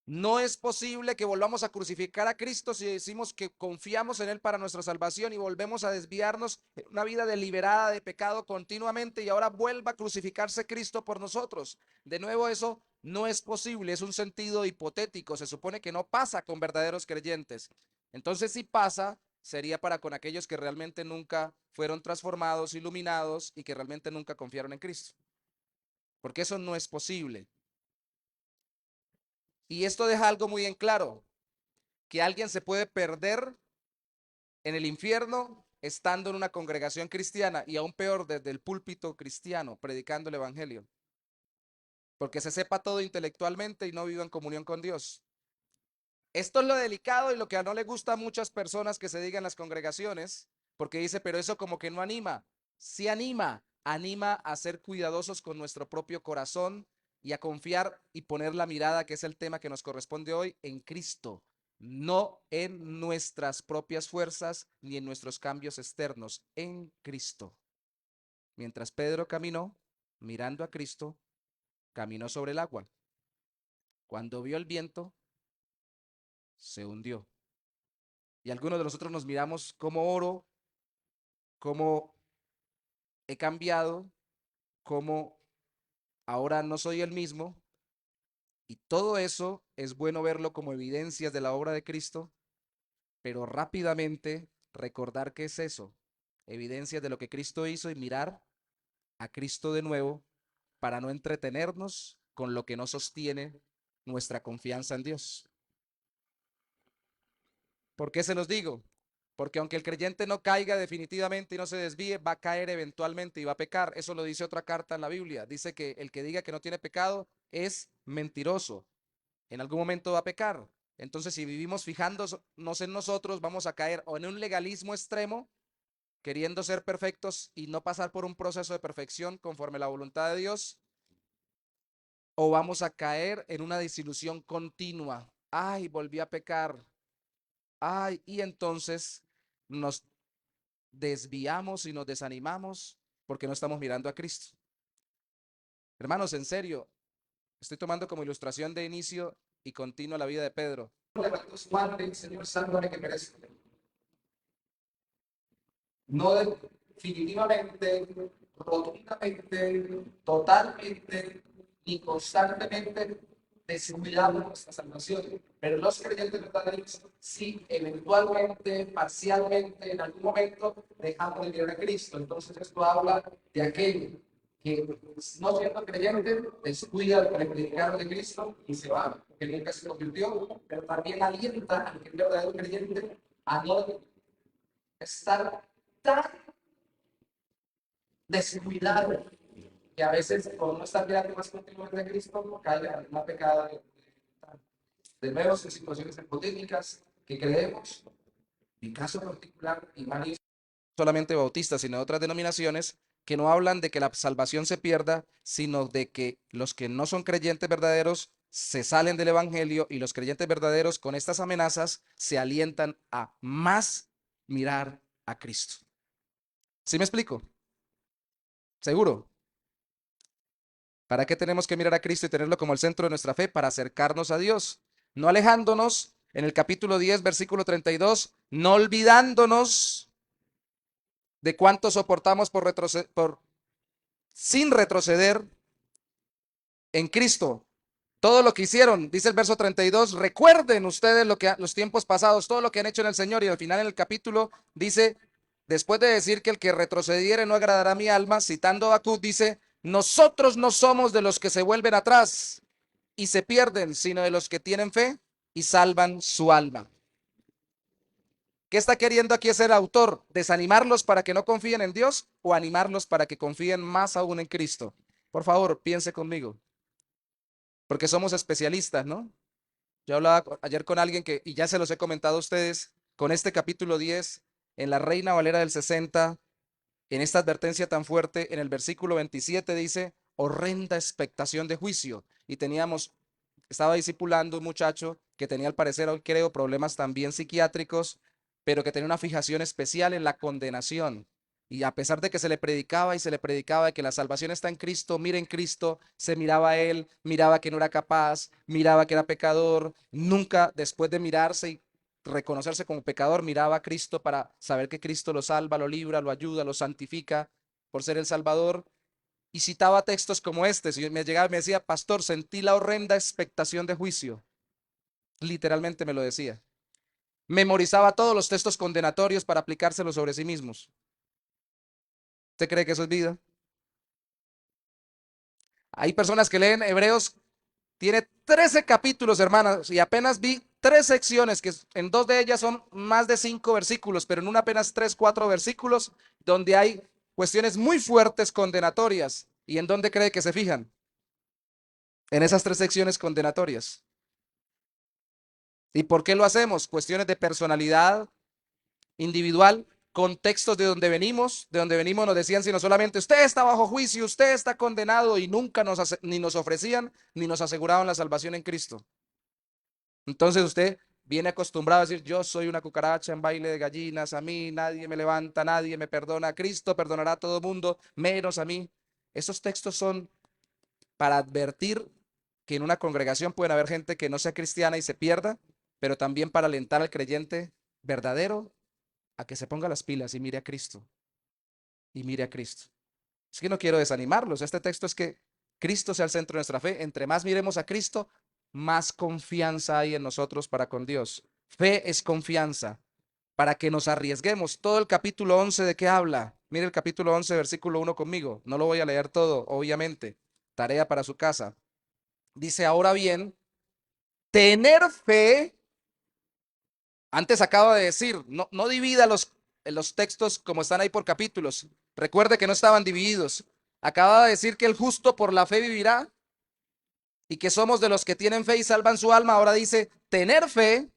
No es posible que volvamos a crucificar a Cristo si decimos que confiamos en Él para nuestra salvación y volvemos a desviarnos en una vida deliberada de pecado continuamente y ahora vuelva a crucificarse Cristo por nosotros. De nuevo, eso no es posible, es un sentido hipotético. Se supone que no pasa con verdaderos creyentes. Entonces, si pasa, sería para con aquellos que realmente nunca fueron transformados, iluminados y que realmente nunca confiaron en Cristo. Porque eso no es posible. Y esto deja algo muy en claro, que alguien se puede perder en el infierno estando en una congregación cristiana y aún peor desde el púlpito cristiano predicando el evangelio, porque se sepa todo intelectualmente y no viva en comunión con Dios. Esto es lo delicado y lo que no le gusta a muchas personas que se digan en las congregaciones, porque dice, pero eso como que no anima. Sí anima, anima a ser cuidadosos con nuestro propio corazón y a confiar y poner la mirada, que es el tema que nos corresponde hoy, en Cristo, no en nuestras propias fuerzas ni en nuestros cambios externos, en Cristo. Mientras Pedro caminó, mirando a Cristo, caminó sobre el agua. Cuando vio el viento, se hundió. Y algunos de nosotros nos miramos como oro, como he cambiado, como ahora no soy el mismo. Y todo eso es bueno verlo como evidencias de la obra de Cristo, pero rápidamente recordar que es eso, evidencias de lo que Cristo hizo y mirar a Cristo de nuevo para no entretenernos con lo que no sostiene nuestra confianza en Dios. ¿Por qué se los digo? Porque aunque el creyente no caiga definitivamente y no se desvíe, va a caer eventualmente y va a pecar. Eso lo dice otra carta en la Biblia. Dice que el que diga que no tiene pecado es mentiroso. En algún momento va a pecar. Entonces, si vivimos fijándonos en nosotros, vamos a caer o en un legalismo extremo, queriendo ser perfectos y no pasar por un proceso de perfección conforme a la voluntad de Dios, o vamos a caer en una desilusión continua. Ay, volví a pecar. Ay, y entonces nos desviamos y nos desanimamos porque no estamos mirando a Cristo. Hermanos, en serio, estoy tomando como ilustración de inicio y continua la vida de Pedro. Levantó su mano y dice, Señor, sálvame que merezco. No definitivamente, rotundamente, totalmente y constantemente descuidamos nuestra salvación. Pero los creyentes verdaderos sí, eventualmente, parcialmente, en algún momento, dejamos de creer a Cristo. Entonces esto habla de aquel que no siendo creyente descuida el predicar de Cristo y se va, porque nunca se convirtió, pero también alienta al que es verdadero creyente a no estar tan descuidado que a veces, por no estar mirando más continuamente a Cristo, cae en una pecada de nuevo en situaciones hipotéticas que creemos, en caso particular, y varios solamente bautistas, sino de otras denominaciones, que no hablan de que la salvación se pierda, sino de que los que no son creyentes verdaderos se salen del evangelio y los creyentes verdaderos con estas amenazas se alientan a más mirar a Cristo. ¿Sí me explico? ¿Seguro? ¿Para qué tenemos que mirar a Cristo y tenerlo como el centro de nuestra fe? Para acercarnos a Dios, no alejándonos, en el capítulo 10, versículo 32, no olvidándonos de cuánto soportamos sin retroceder en Cristo. Todo lo que hicieron, dice el verso 32, recuerden ustedes los tiempos pasados, todo lo que han hecho en el Señor, y al final en el capítulo dice, después de decir que el que retrocediere no agradará a mi alma, citando a Habacuc, dice, nosotros no somos de los que se vuelven atrás y se pierden, sino de los que tienen fe y salvan su alma. ¿Qué está queriendo aquí ser el autor? ¿Desanimarlos para que no confíen en Dios o animarlos para que confíen más aún en Cristo? Por favor, piense conmigo, porque somos especialistas, ¿no? Yo hablaba ayer con alguien y ya se los he comentado a ustedes, con este capítulo 10, en la Reina Valera del 60, en esta advertencia tan fuerte, en el versículo 27 dice, horrenda expectación de juicio. Y estaba discipulando un muchacho que tenía al parecer, hoy creo, problemas también psiquiátricos, pero que tenía una fijación especial en la condenación. Y a pesar de que se le predicaba y se le predicaba de que la salvación está en Cristo, mira en Cristo, se miraba a él, miraba que no era capaz, miraba que era pecador, nunca después de mirarse y reconocerse como pecador, miraba a Cristo para saber que Cristo lo salva, lo libra, lo ayuda, lo santifica por ser el Salvador. Y citaba textos como este. Si me llegaba y me decía, pastor, sentí la horrenda expectación de juicio. Literalmente me lo decía. Memorizaba todos los textos condenatorios para aplicárselos sobre sí mismos. ¿Usted cree que eso es vida? Hay personas que leen Hebreos, tiene 13 capítulos, hermanas, y apenas vi 3 secciones, que en 2 de ellas son más de 5 versículos, pero en una apenas 3, 4 versículos, donde hay cuestiones muy fuertes condenatorias. ¿Y en dónde cree que se fijan? En esas 3 secciones condenatorias. ¿Y por qué lo hacemos? Cuestiones de personalidad individual, contextos de donde venimos nos decían, sino solamente usted está bajo juicio, usted está condenado, y nunca ni nos ofrecían ni nos aseguraban la salvación en Cristo. Entonces usted viene acostumbrado a decir, yo soy una cucaracha en baile de gallinas, a mí nadie me levanta, nadie me perdona, Cristo perdonará a todo el mundo, menos a mí. Esos textos son para advertir que en una congregación pueden haber gente que no sea cristiana y se pierda, pero también para alentar al creyente verdadero a que se ponga las pilas y mire a Cristo. Y mire a Cristo. Es que no quiero desanimarlos. Este texto es que Cristo sea el centro de nuestra fe. Entre más miremos a Cristo, más confianza hay en nosotros para con Dios. Fe es confianza, para que nos arriesguemos. Todo el capítulo 11, ¿de qué habla? Mire el capítulo 11, versículo 1 conmigo. No lo voy a leer todo, obviamente. Tarea para su casa. Dice, ahora bien, tener fe. Antes acaba de decir, no divida los textos como están ahí por capítulos. Recuerde que no estaban divididos. Acaba de decir que el justo por la fe vivirá y que somos de los que tienen fe y salvan su alma. Ahora dice, tener fe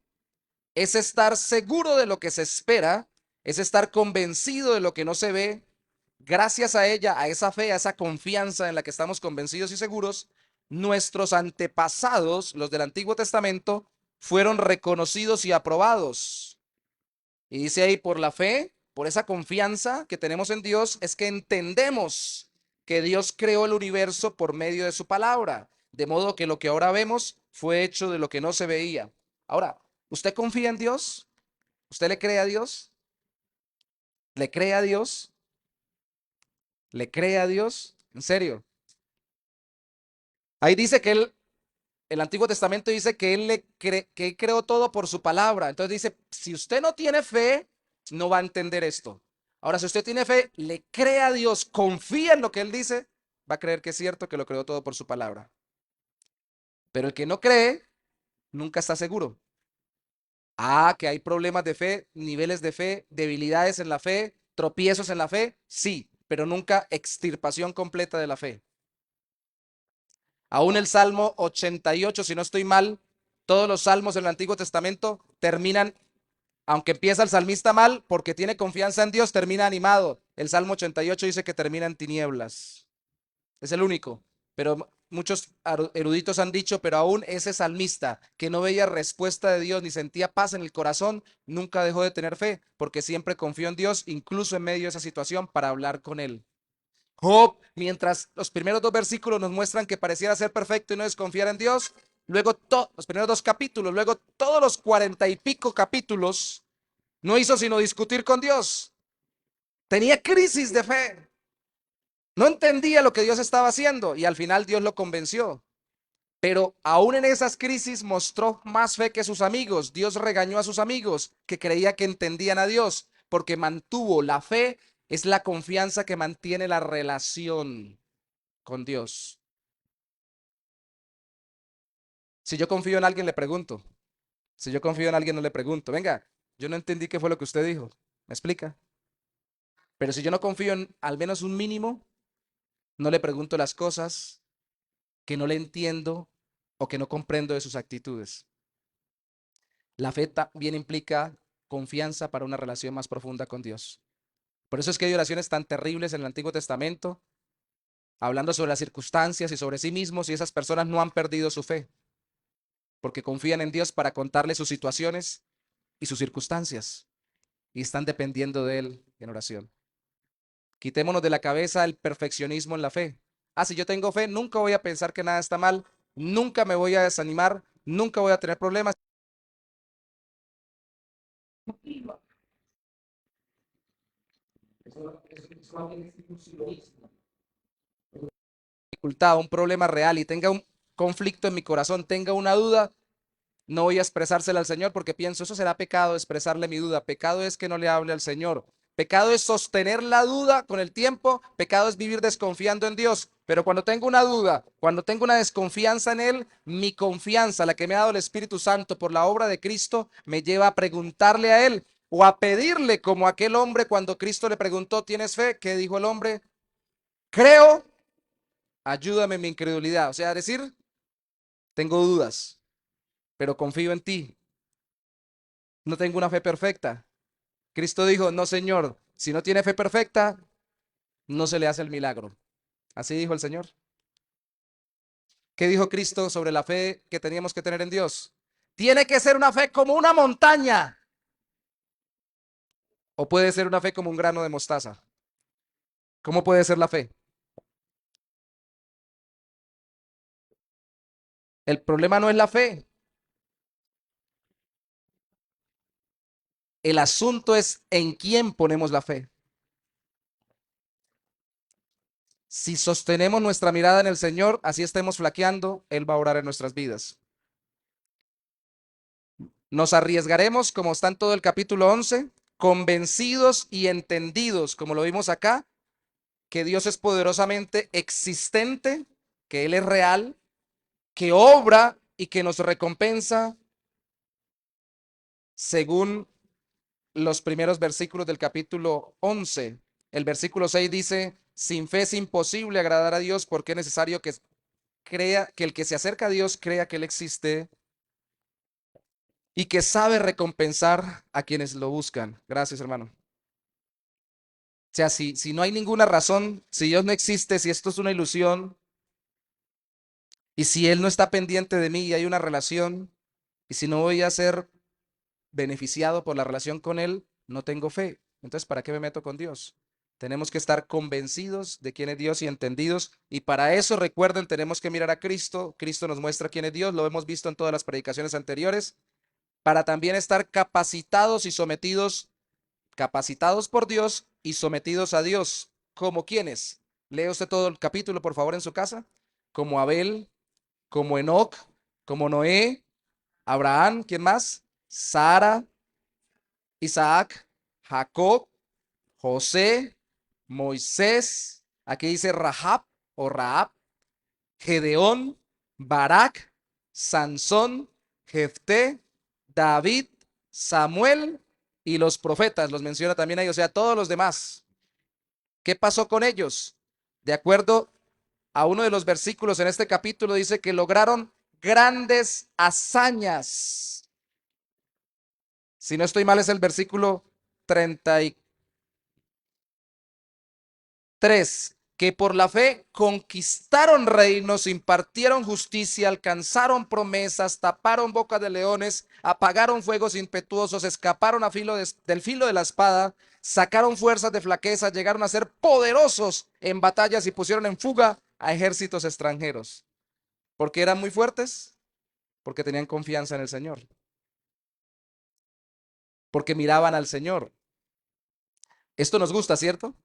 es estar seguro de lo que se espera, es estar convencido de lo que no se ve. Gracias a ella, a esa fe, a esa confianza en la que estamos convencidos y seguros, nuestros antepasados, los del Antiguo Testamento, fueron reconocidos y aprobados. Y dice ahí, por la fe, por esa confianza que tenemos en Dios, es que entendemos que Dios creó el universo por medio de su palabra, de modo que lo que ahora vemos fue hecho de lo que no se veía. Ahora, ¿usted confía en Dios? ¿Usted le cree a Dios? ¿Le cree a Dios? ¿Le cree a Dios? ¿En serio? Ahí dice que el Antiguo Testamento dice que que él creó todo por su palabra. Entonces dice, si usted no tiene fe, no va a entender esto. Ahora, si usted tiene fe, le cree a Dios, confía en lo que Él dice, va a creer que es cierto que lo creó todo por su palabra. Pero el que no cree, nunca está seguro. Ah, que hay problemas de fe, niveles de fe, debilidades en la fe, tropiezos en la fe, sí, pero nunca extirpación completa de la fe. Aún el Salmo 88, si no estoy mal, todos los salmos del Antiguo Testamento terminan, aunque empieza el salmista mal, porque tiene confianza en Dios, termina animado. El Salmo 88 dice que termina en tinieblas. Es el único. Pero muchos eruditos han dicho, pero aún ese salmista que no veía respuesta de Dios ni sentía paz en el corazón, nunca dejó de tener fe, porque siempre confió en Dios, incluso en medio de esa situación, para hablar con Él. Job, mientras los primeros 2 versículos nos muestran que pareciera ser perfecto y no desconfiar en Dios, luego los primeros 2 capítulos, luego todos los 40 y pico capítulos, no hizo sino discutir con Dios. Tenía crisis de fe. No entendía lo que Dios estaba haciendo y al final Dios lo convenció. Pero aún en esas crisis mostró más fe que sus amigos. Dios regañó a sus amigos que creía que entendían a Dios porque mantuvo la fe. Es la confianza que mantiene la relación con Dios. Si yo confío en alguien, le pregunto. Si yo confío en alguien, no le pregunto. Venga, yo no entendí qué fue lo que usted dijo. ¿Me explica? Pero si yo no confío en al menos un mínimo, no le pregunto las cosas que no le entiendo o que no comprendo de sus actitudes. La fe también implica confianza para una relación más profunda con Dios. Por eso es que hay oraciones tan terribles en el Antiguo Testamento, hablando sobre las circunstancias y sobre sí mismos, y esas personas no han perdido su fe, porque confían en Dios para contarle sus situaciones y sus circunstancias, y están dependiendo de Él en oración. Quitémonos de la cabeza el perfeccionismo en la fe. Ah, si yo tengo fe, nunca voy a pensar que nada está mal, nunca me voy a desanimar, nunca voy a tener problemas. Dificultad, un problema real y tenga un conflicto en mi corazón, tenga una duda, no voy a expresársela al Señor porque pienso, eso será pecado expresarle mi duda. Pecado es que no le hable al Señor. Pecado es sostener la duda con el tiempo. Pecado es vivir desconfiando en Dios. Pero cuando tengo una duda, cuando tengo una desconfianza en Él, mi confianza, la que me ha dado el Espíritu Santo por la obra de Cristo, me lleva a preguntarle a Él o a pedirle como aquel hombre cuando Cristo le preguntó, ¿tienes fe? ¿Qué dijo el hombre? Creo, ayúdame en mi incredulidad. O sea, decir, tengo dudas, pero confío en ti. No tengo una fe perfecta. Cristo dijo, no, Señor, si no tiene fe perfecta, no se le hace el milagro. Así dijo el Señor. ¿Qué dijo Cristo sobre la fe que teníamos que tener en Dios? Tiene que ser una fe como una montaña. O puede ser una fe como un grano de mostaza. ¿Cómo puede ser la fe? El problema no es la fe. El asunto es en quién ponemos la fe. Si sostenemos nuestra mirada en el Señor, así estemos flaqueando, Él va a orar en nuestras vidas. Nos arriesgaremos, como está en todo el capítulo 11, convencidos y entendidos, como lo vimos acá, que Dios es poderosamente existente, que Él es real, que obra y que nos recompensa según los primeros versículos del capítulo 11. El versículo 6 dice, sin fe es imposible agradar a Dios porque es necesario que el que se acerca a Dios crea que Él existe y que sabe recompensar a quienes lo buscan. Gracias, hermano. O sea, si no hay ninguna razón, si Dios no existe, si esto es una ilusión, y si Él no está pendiente de mí y hay una relación, y si no voy a ser beneficiado por la relación con Él, no tengo fe. Entonces, ¿para qué me meto con Dios? Tenemos que estar convencidos de quién es Dios y entendidos. Y para eso, recuerden, tenemos que mirar a Cristo. Cristo nos muestra quién es Dios. Lo hemos visto en todas las predicaciones anteriores. Para también estar capacitados y sometidos, capacitados por Dios y sometidos a Dios. ¿Como quiénes? Lea usted todo el capítulo, por favor, en su casa. Como Abel, como Enoc, como Noé, Abraham, ¿quién más? Sara, Isaac, Jacob, José, Moisés, aquí dice Rahab o Rahab, Gedeón, Barak, Sansón, Jefté, David, Samuel y los profetas, los menciona también ahí, o sea, todos los demás. ¿Qué pasó con ellos? De acuerdo a uno de los versículos en este capítulo, dice que lograron grandes hazañas. Si no estoy mal, es el versículo 33, que por la fe conquistaron reinos, impartieron justicia, alcanzaron promesas, taparon bocas de leones, apagaron fuegos impetuosos, escaparon del filo de la espada, sacaron fuerzas de flaqueza, llegaron a ser poderosos en batallas y pusieron en fuga a ejércitos extranjeros. ¿Por qué eran muy fuertes? Porque tenían confianza en el Señor. Porque miraban al Señor. Esto nos gusta, ¿cierto?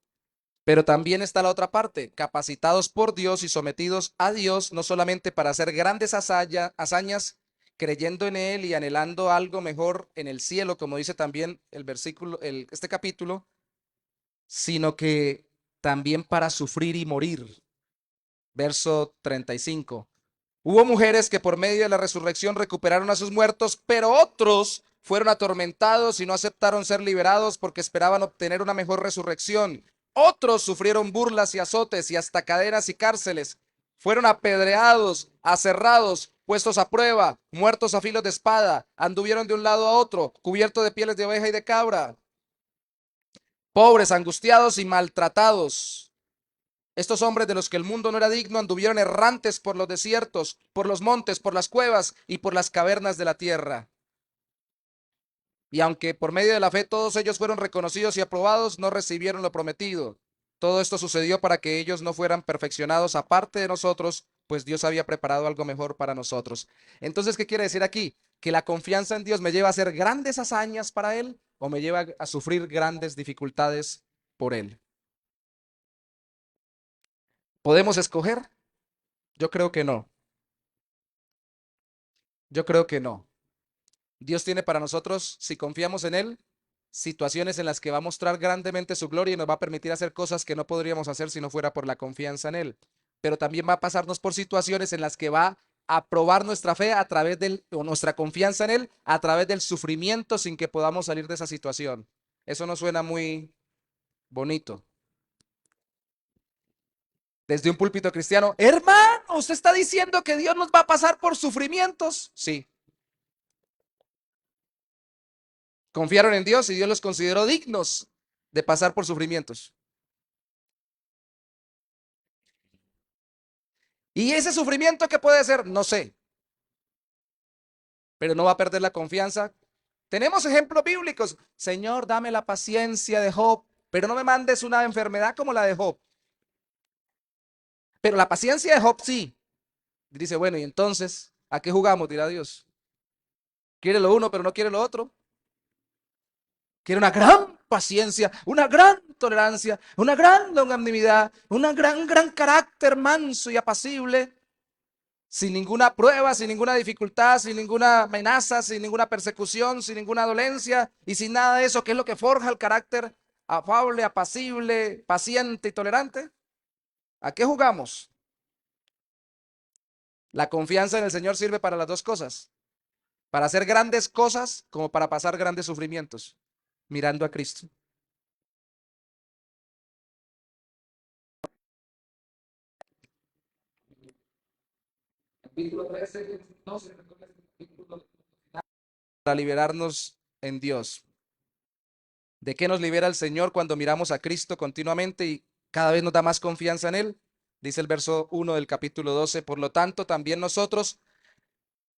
Pero también está la otra parte, capacitados por Dios y sometidos a Dios, no solamente para hacer grandes hazañas, creyendo en Él y anhelando algo mejor en el cielo, como dice también el versículo, este capítulo, sino que también para sufrir y morir. Verso 35. Hubo mujeres que por medio de la resurrección recuperaron a sus muertos, pero otros fueron atormentados y no aceptaron ser liberados porque esperaban obtener una mejor resurrección. Otros sufrieron burlas y azotes y hasta cadenas y cárceles. Fueron apedreados, aserrados, puestos a prueba, muertos a filo de espada. Anduvieron de un lado a otro, cubiertos de pieles de oveja y de cabra. Pobres, angustiados y maltratados. Estos hombres de los que el mundo no era digno anduvieron errantes por los desiertos, por los montes, por las cuevas y por las cavernas de la tierra. Y aunque por medio de la fe todos ellos fueron reconocidos y aprobados, no recibieron lo prometido. Todo esto sucedió para que ellos no fueran perfeccionados aparte de nosotros, pues Dios había preparado algo mejor para nosotros. Entonces, ¿qué quiere decir aquí? ¿Que la confianza en Dios me lleva a hacer grandes hazañas para Él o me lleva a sufrir grandes dificultades por Él? ¿Podemos escoger? Yo creo que no. Yo creo que no. Dios tiene para nosotros, si confiamos en Él, situaciones en las que va a mostrar grandemente su gloria y nos va a permitir hacer cosas que no podríamos hacer si no fuera por la confianza en Él. Pero también va a pasarnos por situaciones en las que va a probar nuestra fe a través o nuestra confianza en Él a través del sufrimiento sin que podamos salir de esa situación. Eso no suena muy bonito. Desde un púlpito cristiano, hermano, ¿usted está diciendo que Dios nos va a pasar por sufrimientos? Sí. Confiaron en Dios y Dios los consideró dignos de pasar por sufrimientos. ¿Y ese sufrimiento qué puede ser? No sé. Pero no va a perder la confianza. Tenemos ejemplos bíblicos. Señor, dame la paciencia de Job, pero no me mandes una enfermedad como la de Job. Pero la paciencia de Job sí. Dice, bueno, y entonces, ¿a qué jugamos? Dirá Dios. Quiere lo uno, pero no quiere lo otro. Quiere una gran paciencia, una gran tolerancia, una gran longanimidad, un gran carácter manso y apacible, sin ninguna prueba, sin ninguna dificultad, sin ninguna amenaza, sin ninguna persecución, sin ninguna dolencia y sin nada de eso, que es lo que forja el carácter afable, apacible, paciente y tolerante. ¿A qué jugamos? La confianza en el Señor sirve para las dos cosas, para hacer grandes cosas como para pasar grandes sufrimientos, mirando a Cristo. Capítulo 13, para liberarnos en Dios. ¿De qué nos libera el Señor cuando miramos a Cristo continuamente y cada vez nos da más confianza en Él? Dice el verso 1 del capítulo 12, por lo tanto también nosotros,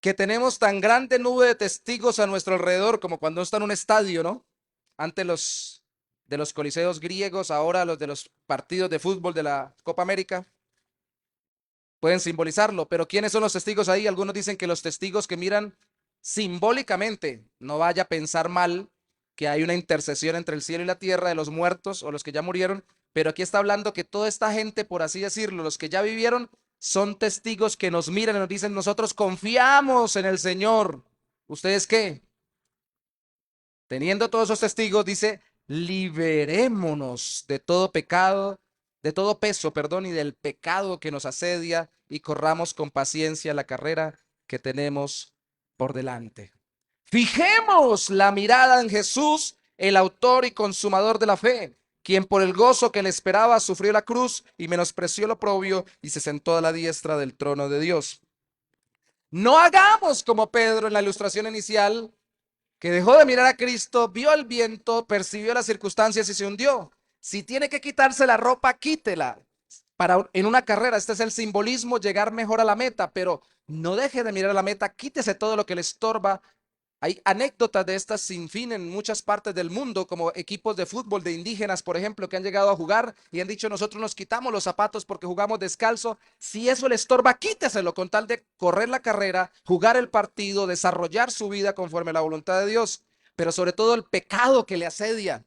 que tenemos tan grande nube de testigos a nuestro alrededor, como cuando está en un estadio, ¿no? Antes de los coliseos griegos, ahora los de los partidos de fútbol de la Copa América. Pueden simbolizarlo, pero ¿quiénes son los testigos ahí? Algunos dicen que los testigos que miran simbólicamente, no vaya a pensar mal que hay una intercesión entre el cielo y la tierra de los muertos o los que ya murieron, pero aquí está hablando que toda esta gente, por así decirlo, los que ya vivieron, son testigos que nos miran y nos dicen, nosotros confiamos en el Señor. ¿Ustedes qué? Teniendo todos esos testigos, dice, liberémonos de todo pecado, de todo peso, perdón, y del pecado que nos asedia y corramos con paciencia la carrera que tenemos por delante. Fijemos la mirada en Jesús, el autor y consumador de la fe, quien por el gozo que le esperaba sufrió la cruz y menospreció lo oprobio y se sentó a la diestra del trono de Dios. No hagamos como Pedro en la ilustración inicial, que dejó de mirar a Cristo, vio el viento, percibió las circunstancias y se hundió. Si tiene que quitarse la ropa, quítela. En una carrera, este es el simbolismo, llegar mejor a la meta, pero no deje de mirar a la meta, quítese todo lo que le estorba. Hay anécdotas de estas sin fin en muchas partes del mundo, como equipos de fútbol de indígenas, por ejemplo, que han llegado a jugar y han dicho, nosotros nos quitamos los zapatos porque jugamos descalzo. Si eso le estorba, quíteselo con tal de correr la carrera, jugar el partido, desarrollar su vida conforme a la voluntad de Dios, pero sobre todo el pecado que le asedia,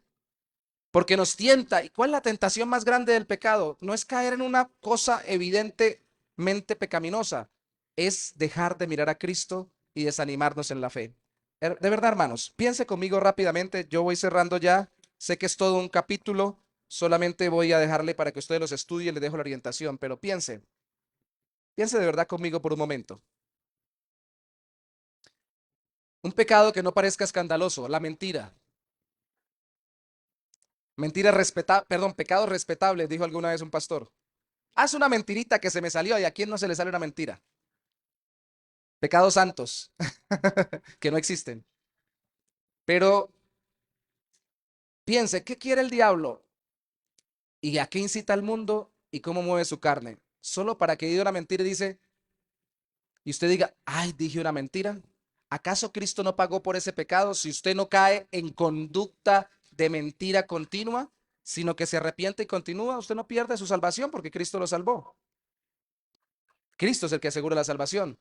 porque nos tienta. ¿Y cuál es la tentación más grande del pecado? No es caer en una cosa evidentemente pecaminosa, es dejar de mirar a Cristo y desanimarnos en la fe. De verdad, hermanos, piense conmigo rápidamente, yo voy cerrando ya, sé que es todo un capítulo, solamente voy a dejarle para que ustedes los estudien, les dejo la orientación, pero piense de verdad conmigo por un momento. Un pecado que no parezca escandaloso, la mentira. Pecado respetable, dijo alguna vez un pastor. Haz una mentirita que se me salió y a quién no se le sale una mentira. Pecados santos, que no existen. Pero piense, ¿qué quiere el diablo? ¿Y a qué incita al mundo? ¿Y cómo mueve su carne? Solo para que diga una mentira y dice, y usted diga, ay, dije una mentira. ¿Acaso Cristo no pagó por ese pecado? Si usted no cae en conducta de mentira continua, sino que se arrepiente y continúa, usted no pierde su salvación porque Cristo lo salvó. Cristo es el que asegura la salvación.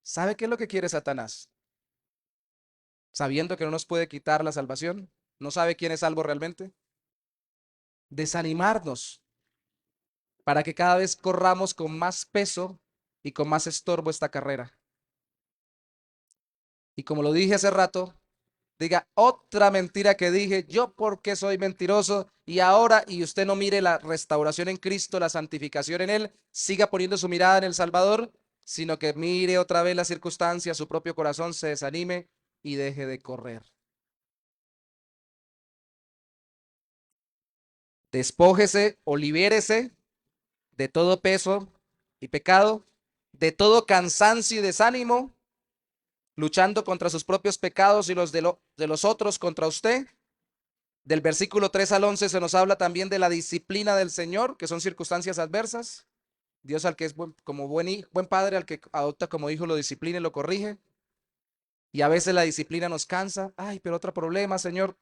¿Sabe qué es lo que quiere Satanás? Sabiendo que no nos puede quitar la salvación, ¿no sabe quién es salvo realmente? Desanimarnos para que cada vez corramos con más peso y con más estorbo esta carrera. Y como lo dije hace rato, diga otra mentira que dije, yo porque soy mentiroso y ahora, y usted no mire la restauración en Cristo, la santificación en Él, siga poniendo su mirada en el Salvador, sino que mire otra vez las circunstancias, su propio corazón se desanime y deje de correr. Despójese o libérese de todo peso y pecado, de todo cansancio y desánimo, luchando contra sus propios pecados y los de los otros contra usted. Del versículo 3 al 11 se nos habla también de la disciplina del Señor, que son circunstancias adversas. Dios al que es como buen padre, al que adopta como hijo, lo disciplina y lo corrige. Y a veces la disciplina nos cansa. Ay, pero otro problema, Señor.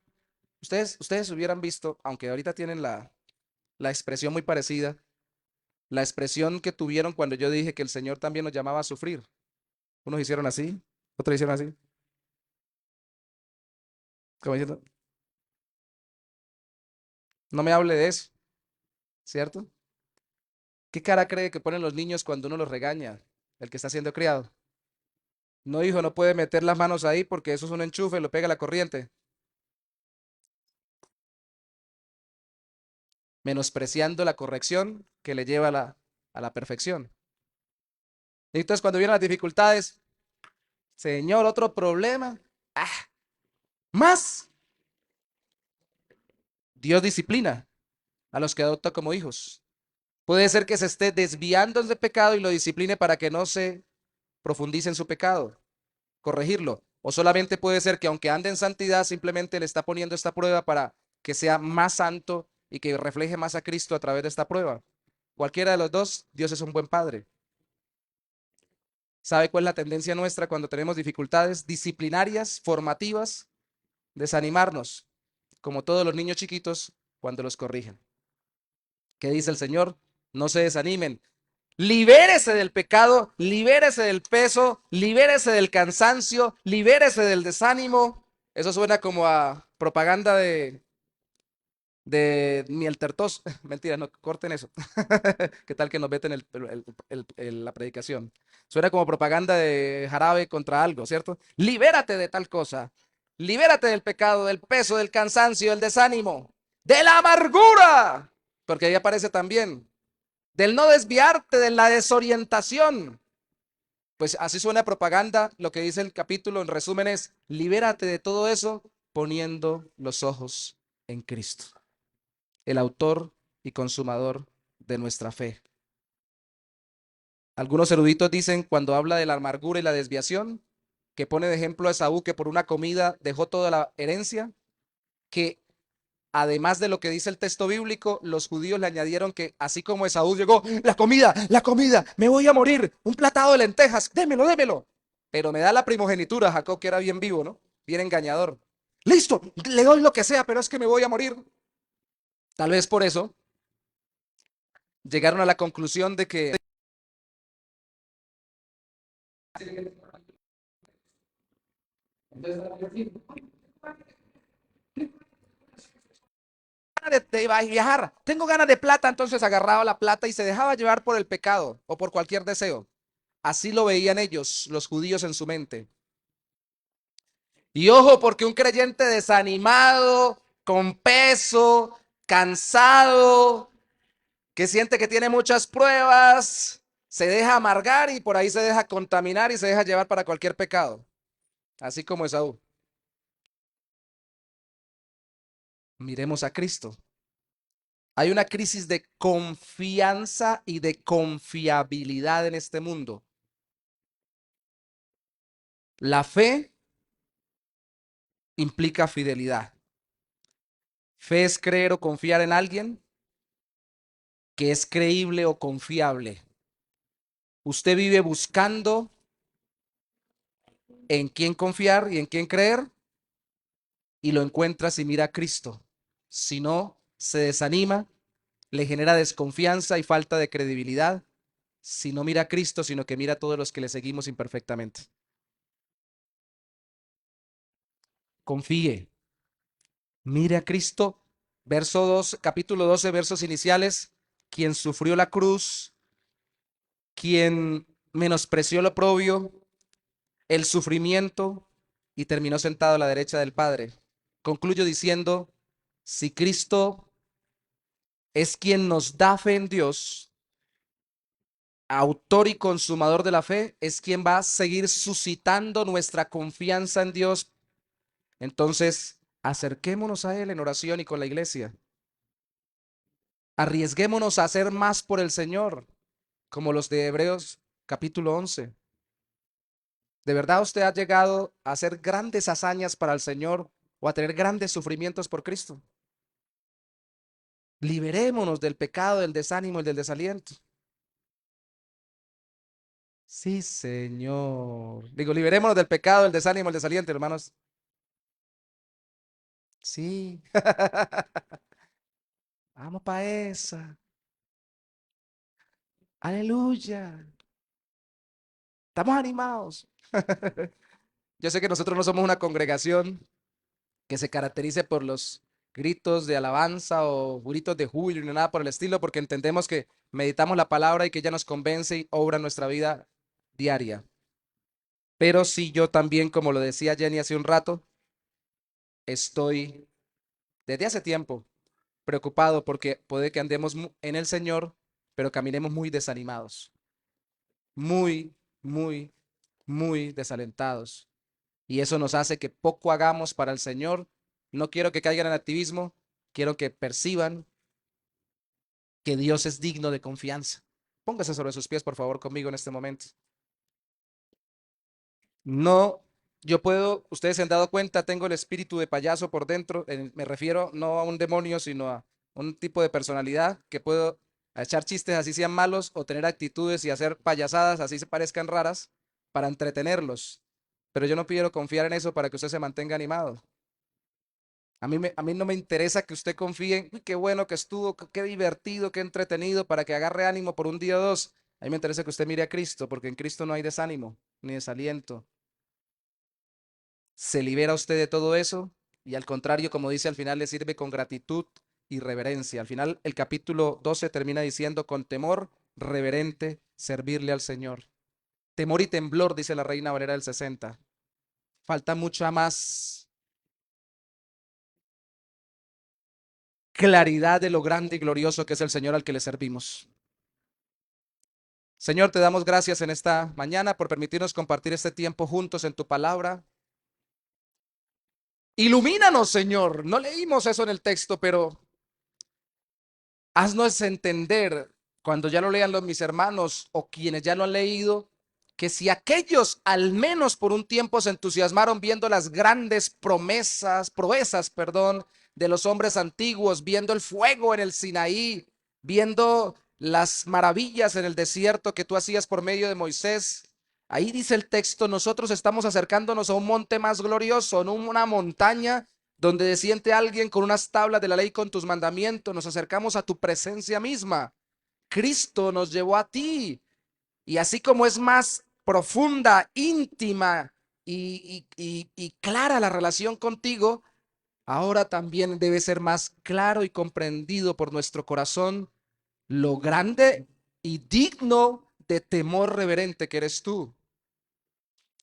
Ustedes hubieran visto, aunque ahorita tienen la expresión muy parecida, la expresión que tuvieron cuando yo dije que el Señor también nos llamaba a sufrir. Unos hicieron así, otros hicieron así. Como diciendo, no me hable de eso, ¿cierto? ¿Qué cara cree que ponen los niños cuando uno los regaña, el que está siendo criado? No, hijo, no puede meter las manos ahí porque eso es un enchufe, lo pega la corriente. Menospreciando la corrección que le lleva a la perfección. Y entonces cuando vienen las dificultades, Señor, otro problema. Más. Dios disciplina a los que adopta como hijos. Puede ser que se esté desviando de pecado y lo discipline para que no se profundice en su pecado, corregirlo. O solamente puede ser que aunque ande en santidad, simplemente le está poniendo esta prueba para que sea más santo y que refleje más a Cristo a través de esta prueba. Cualquiera de los dos, Dios es un buen padre. ¿Sabe cuál es la tendencia nuestra cuando tenemos dificultades disciplinarias, formativas? Desanimarnos. como todos los niños chiquitos cuando los corrigen. ¿Qué dice el Señor? No se desanimen. Libérese del pecado, libérese del peso, libérese del cansancio, libérese del desánimo. Eso suena como a propaganda de miel tertos. Mentira, no, corten eso. ¿Qué tal que nos veten la predicación? Suena como propaganda de jarabe contra algo, ¿cierto? Libérate de tal cosa. Libérate del pecado, del peso, del cansancio, del desánimo, de la amargura. Porque ahí aparece también. Del no desviarte, de la desorientación. Pues así suena propaganda. Lo que dice el capítulo en resumen es: libérate de todo eso poniendo los ojos en Cristo, el autor y consumador de nuestra fe. Algunos eruditos dicen, cuando habla de la amargura y la desviación, que pone de ejemplo a Esaú, que por una comida dejó toda la herencia, que además de lo que dice el texto bíblico, los judíos le añadieron que así como Esaú llegó, la comida, me voy a morir, un platado de lentejas, démelo, démelo. Pero me da la primogenitura, Jacob, que era bien vivo, ¿no? Bien engañador. Listo, le doy lo que sea, pero es que me voy a morir. Tal vez por eso llegaron a la conclusión de que de viajar, tengo ganas de plata, entonces agarraba la plata y se dejaba llevar por el pecado o por cualquier deseo. Así lo veían ellos, los judíos, en su mente. Y ojo, porque un creyente desanimado, con peso, cansado, que siente que tiene muchas pruebas, se deja amargar y por ahí se deja contaminar y se deja llevar para cualquier pecado, así como Esaú. Miremos a Cristo. Hay una crisis de confianza y de confiabilidad en este mundo. La fe implica fidelidad. Fe es creer o confiar en alguien que es creíble o confiable. Usted vive buscando en quién confiar y en quién creer, y lo encuentra si mira a Cristo. Si no, se desanima, le genera desconfianza y falta de credibilidad. Si no mira a Cristo, sino que mira a todos los que le seguimos imperfectamente. Confíe. Mire a Cristo. Verso 2, capítulo 12, versos iniciales. Quien sufrió la cruz, quien menospreció lo oprobio, el sufrimiento, y terminó sentado a la derecha del Padre. Concluyo diciendo, si Cristo es quien nos da fe en Dios, autor y consumador de la fe, es quien va a seguir suscitando nuestra confianza en Dios. Entonces, acerquémonos a Él en oración y con la iglesia. Arriesguémonos a hacer más por el Señor, como los de Hebreos capítulo 11. ¿De verdad usted ha llegado a hacer grandes hazañas para el Señor o a tener grandes sufrimientos por Cristo? Liberémonos del pecado, del desánimo y del desaliento. Sí, Señor. Digo, liberémonos del pecado, del desánimo, el desaliento, hermanos. Sí. Vamos para esa. Aleluya. Estamos animados. Yo sé que nosotros no somos una congregación que se caracterice por los gritos de alabanza o gritos de júbilo ni nada por el estilo, porque entendemos que meditamos la palabra y que ella nos convence y obra en nuestra vida diaria. Pero sí, yo también, como lo decía Jenny hace un rato, estoy desde hace tiempo preocupado porque puede que andemos en el Señor, pero caminemos muy desanimados, muy, muy, muy desalentados. Y eso nos hace que poco hagamos para el Señor. No quiero que caigan en activismo, quiero que perciban que Dios es digno de confianza. Póngase sobre sus pies, por favor, conmigo en este momento. No, yo puedo, ustedes se han dado cuenta, tengo el espíritu de payaso por dentro, me refiero no a un demonio, sino a un tipo de personalidad que puedo echar chistes así sean malos o tener actitudes y hacer payasadas así se parezcan raras para entretenerlos. Pero yo no quiero confiar en eso para que usted se mantenga animado. A mí no me interesa que usted confíe en: "Uy, qué bueno que estuvo, qué divertido, qué entretenido", para que agarre ánimo por un día o dos. A mí me interesa que usted mire a Cristo, porque en Cristo no hay desánimo ni desaliento. Se libera usted de todo eso y, al contrario, como dice al final, le sirve con gratitud y reverencia. Al final el capítulo 12 termina diciendo: con temor reverente servirle al Señor. Temor y temblor, dice la Reina Valera del 60. Falta mucha más claridad de lo grande y glorioso que es el Señor al que le servimos. Señor, te damos gracias en esta mañana por permitirnos compartir este tiempo juntos en tu palabra. Ilumínanos, Señor. No leímos eso en el texto, pero haznos entender, cuando ya lo lean mis hermanos o quienes ya lo han leído, que si aquellos al menos por un tiempo se entusiasmaron viendo las grandes proezas, de los hombres antiguos, viendo el fuego en el Sinaí, viendo las maravillas en el desierto que tú hacías por medio de Moisés, ahí dice el texto: nosotros estamos acercándonos a un monte más glorioso, no una montaña donde desciende alguien con unas tablas de la ley con tus mandamientos. Nos acercamos a tu presencia misma. Cristo nos llevó a ti, y así como es más profunda, íntima y clara la relación contigo, ahora también debe ser más claro y comprendido por nuestro corazón lo grande y digno de temor reverente que eres tú.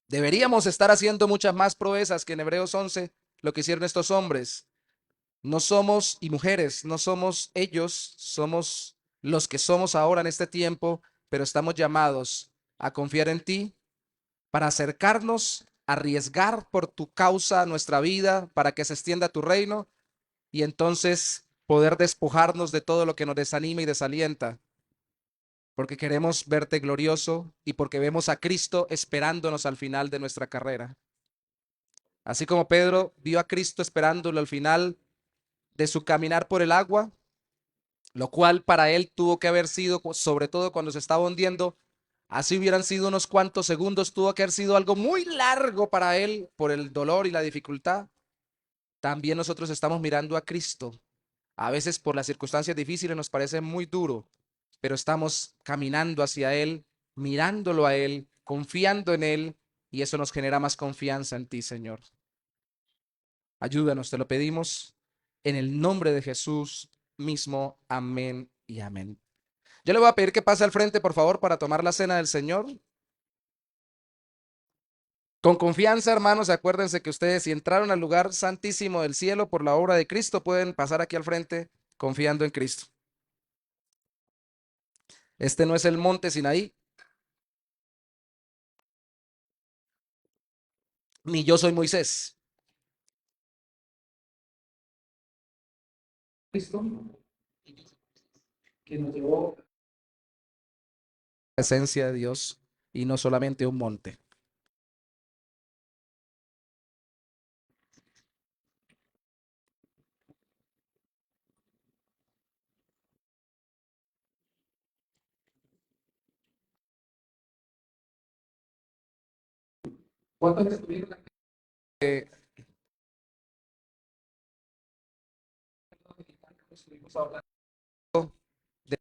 Deberíamos estar haciendo muchas más proezas que en Hebreos 11 lo que hicieron estos hombres. No somos, y mujeres, no somos ellos, somos los que somos ahora en este tiempo, pero estamos llamados a confiar en ti para acercarnos, arriesgar por tu causa nuestra vida para que se extienda tu reino, y entonces poder despojarnos de todo lo que nos desanima y desalienta, porque queremos verte glorioso y porque vemos a Cristo esperándonos al final de nuestra carrera. Así como Pedro vio a Cristo esperándolo al final de su caminar por el agua, lo cual para él tuvo que haber sido, sobre todo cuando se estaba hundiendo, así hubieran sido unos cuantos segundos, tuvo que haber sido algo muy largo para él por el dolor y la dificultad. También nosotros estamos mirando a Cristo. A veces por las circunstancias difíciles nos parece muy duro, pero estamos caminando hacia Él, mirándolo a Él, confiando en Él, y eso nos genera más confianza en ti, Señor. Ayúdanos, te lo pedimos, en el nombre de Jesús mismo. Amén y amén. Yo le voy a pedir que pase al frente, por favor, para tomar la cena del Señor. Con confianza, hermanos, acuérdense que ustedes, si entraron al lugar santísimo del cielo por la obra de Cristo, pueden pasar aquí al frente confiando en Cristo. Este no es el monte Sinaí, ni yo soy Moisés. Cristo, que nos llevó a la esencia de Dios y no solamente un monte. ¿Cuántos estuvieron aquí? Estuvimos hablando de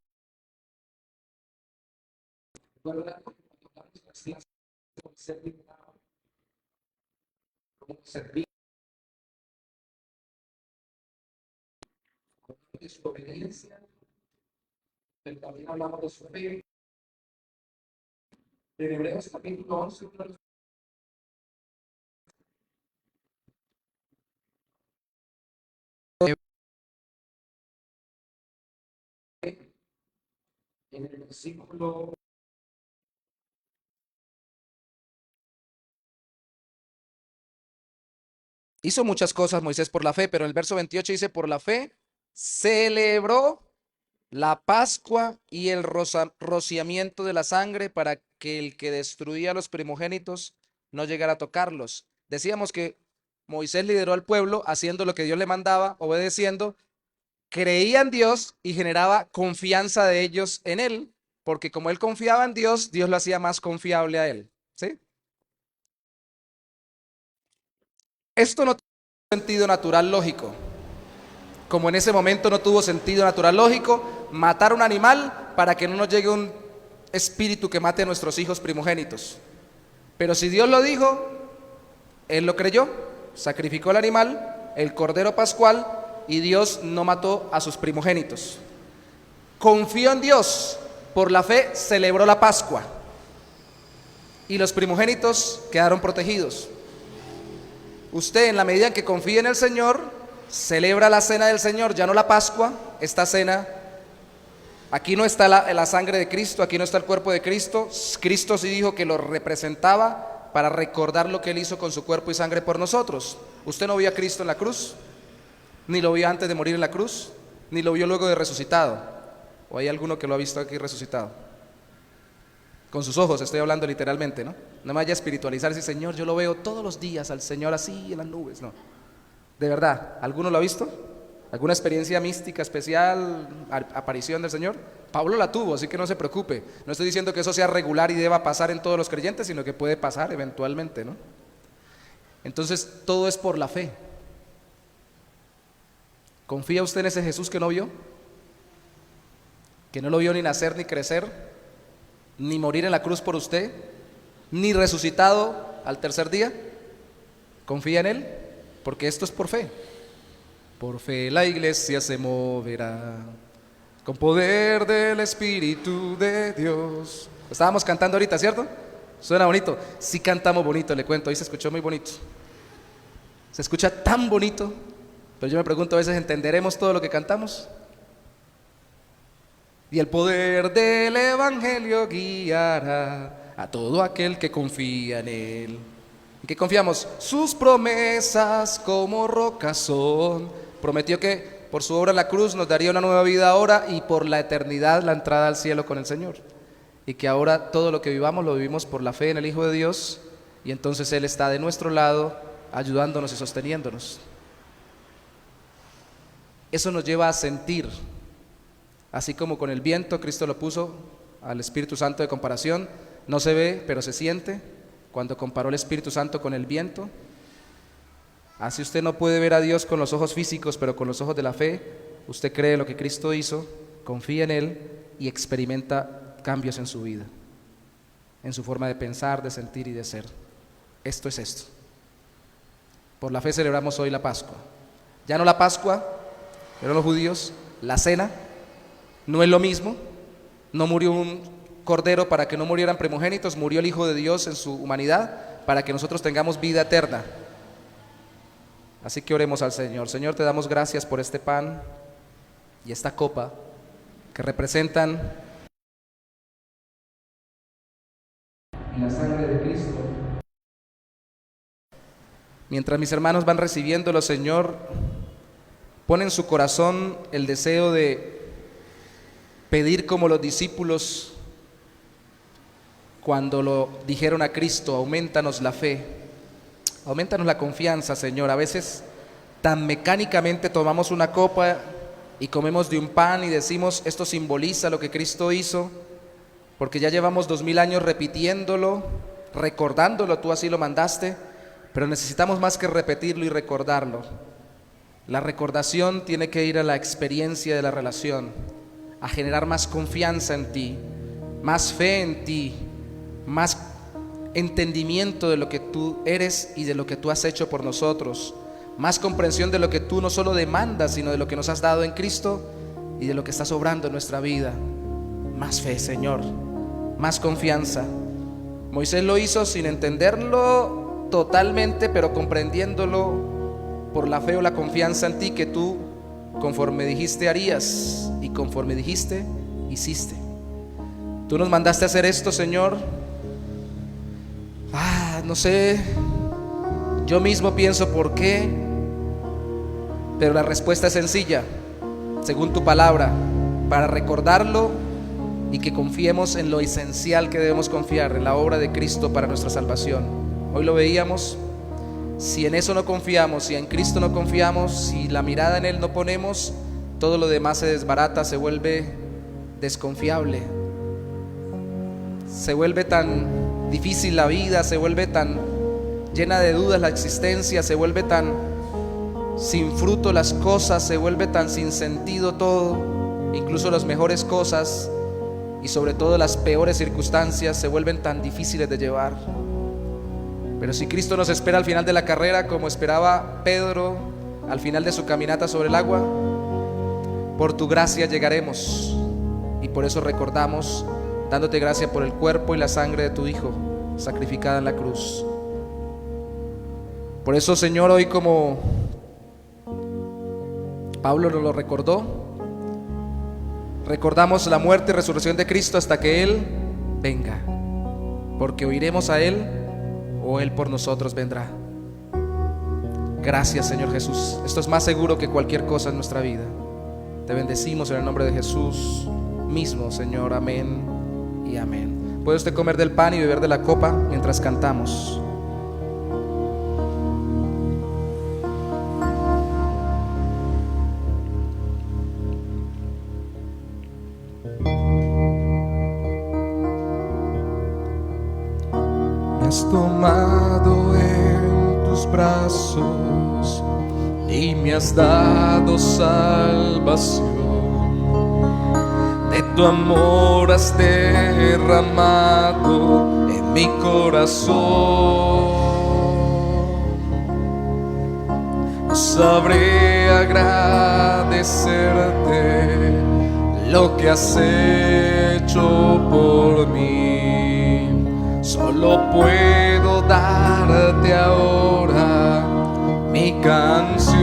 servir de su obediencia, pero también hablamos de su fe. En Hebreos capítulo 11, en el versículo hizo muchas cosas Moisés por la fe, pero en el verso 28 dice: por la fe celebró la Pascua y el rociamiento de la sangre, para que el que destruía a los primogénitos no llegara a tocarlos. Decíamos que Moisés lideró al pueblo haciendo lo que Dios le mandaba, obedeciendo, creía en Dios y generaba confianza de ellos en él, porque como él confiaba en Dios, Dios lo hacía más confiable a él. ¿Sí? Esto no tiene sentido natural lógico. como en ese momento no tuvo sentido natural lógico, matar un animal para que no nos llegue un espíritu que mate a nuestros hijos primogénitos. Pero si Dios lo dijo, él lo creyó, sacrificó el animal, el cordero pascual, y Dios no mató a sus primogénitos. Confió en Dios, por la fe celebró la Pascua y los primogénitos quedaron protegidos. Usted, en la medida en que confía en el Señor, celebra la cena del Señor, ya no la Pascua. Esta cena, aquí no está la sangre de Cristo, aquí no está el cuerpo de Cristo. Cristo sí dijo que lo representaba para recordar lo que Él hizo con su cuerpo y sangre por nosotros. Usted no vio a Cristo en la cruz, ni lo vio antes de morir en la cruz, ni lo vio luego de resucitado. ¿O hay alguno que lo ha visto aquí resucitado? Con sus ojos estoy hablando literalmente, ¿no? No me vaya a espiritualizar y decir, Señor, yo lo veo todos los días al Señor así en las nubes. No, de verdad, ¿alguno lo ha visto? ¿Alguna experiencia mística especial, aparición del Señor? Pablo la tuvo, así que no se preocupe. No estoy diciendo que eso sea regular y deba pasar en todos los creyentes, sino que puede pasar eventualmente, ¿no? Entonces, todo es por la fe. ¿Confía usted en ese Jesús que no vio? Que no lo vio ni nacer, ni crecer, ni morir en la cruz por usted, ni resucitado al tercer día. ¿Confía en Él? Porque esto es por fe. Por fe la iglesia se moverá con poder del Espíritu de Dios. Estábamos cantando ahorita, ¿cierto? Suena bonito. Sí cantamos bonito, le cuento, hoy se escuchó muy bonito. Se escucha tan bonito, pero yo me pregunto a veces, ¿entenderemos todo lo que cantamos? Y el poder del Evangelio guiará a todo aquel que confía en Él. ¿En qué confiamos? Sus promesas como rocas son. Prometió que por su obra en la cruz nos daría una nueva vida ahora y por la eternidad la entrada al cielo con el Señor. Y que ahora todo lo que vivamos lo vivimos por la fe en el Hijo de Dios, y entonces Él está de nuestro lado ayudándonos y sosteniéndonos. Eso nos lleva a sentir. Así como con el viento, Cristo lo puso al Espíritu Santo de comparación. No se ve, pero se siente. Cuando comparó el Espíritu Santo con el viento. Así usted no puede ver a Dios con los ojos físicos, pero con los ojos de la fe. Usted cree lo que Cristo hizo, confía en Él y experimenta cambios en su vida, en su forma de pensar, de sentir y de ser. Esto es esto. Por la fe celebramos hoy la Pascua. Ya no la Pascua, pero los judíos, la cena. No es lo mismo, no murió un cordero para que no murieran primogénitos, murió el Hijo de Dios en su humanidad para que nosotros tengamos vida eterna. Así que oremos al Señor. Señor, te damos gracias por este pan y esta copa que representan la sangre de Cristo. Mientras mis hermanos van recibiéndolo, Señor, pon en su corazón el deseo de pedir como los discípulos cuando lo dijeron a Cristo: aumentanos la fe, aumentanos la confianza, Señor. A veces tan mecánicamente tomamos una copa y comemos de un pan y decimos, esto simboliza lo que Cristo hizo, porque ya llevamos 2000 años repitiéndolo, recordándolo, tú así lo mandaste, pero necesitamos más que repetirlo y recordarlo. La recordación tiene que ir a la experiencia de la relación, a generar más confianza en ti, más fe en ti, más entendimiento de lo que tú eres y de lo que tú has hecho por nosotros, más comprensión de lo que tú no solo demandas, sino de lo que nos has dado en Cristo y de lo que está sobrando en nuestra vida. Más fe, Señor, más confianza. Moisés lo hizo sin entenderlo totalmente, pero comprendiéndolo por la fe o la confianza en ti, que tú, conforme dijiste, harías, y conforme dijiste, hiciste. Tú nos mandaste a hacer esto, Señor. No sé, yo mismo pienso por qué, pero la respuesta es sencilla, según tu palabra, para recordarlo y que confiemos en lo esencial que debemos confiar, en la obra de Cristo para nuestra salvación. Hoy lo veíamos. Si en eso no confiamos, si en Cristo no confiamos, si la mirada en Él no ponemos, todo lo demás se desbarata, se vuelve desconfiable, se vuelve tan difícil la vida, se vuelve tan llena de dudas la existencia, se vuelve tan sin fruto las cosas, se vuelve tan sin sentido todo, incluso las mejores cosas y sobre todo las peores circunstancias se vuelven tan difíciles de llevar. Pero si Cristo nos espera al final de la carrera, como esperaba Pedro al final de su caminata sobre el agua, por tu gracia llegaremos. Y por eso recordamos, dándote gracia por el cuerpo y la sangre de tu Hijo sacrificada en la cruz. Por eso, Señor, hoy como Pablo nos lo recordó, recordamos la muerte y resurrección de Cristo hasta que Él venga, porque oiremos a Él o Él por nosotros vendrá. Gracias, Señor Jesús. Esto es más seguro que cualquier cosa en nuestra vida. Te bendecimos en el nombre de Jesús mismo, Señor. Amén y amén. Puede usted comer del pan y beber de la copa mientras cantamos. Me has tomado en tus brazos y me has dado salvación. De tu amor has derramado en mi corazón. No sabré agradecerte lo que has hecho por mí. Solo puedo darte ahora mi canción.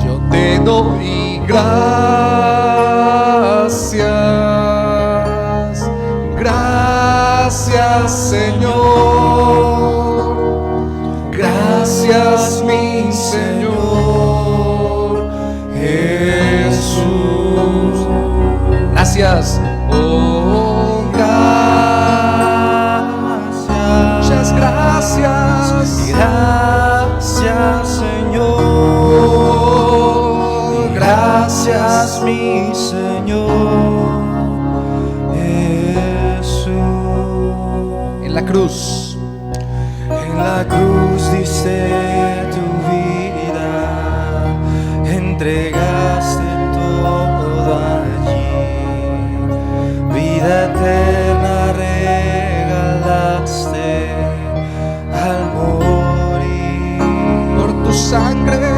Yo te doy gracias, gracias, Señor. Gracias, mi Señor Jesús. Gracias. Oh, gracias, gracias, gracias, Señor. Oh, gracias, mi Señor Jesús. En la cruz diste tu vida, entregaste todo allí. Vida eterna regalaste al morir. Por tu sangre,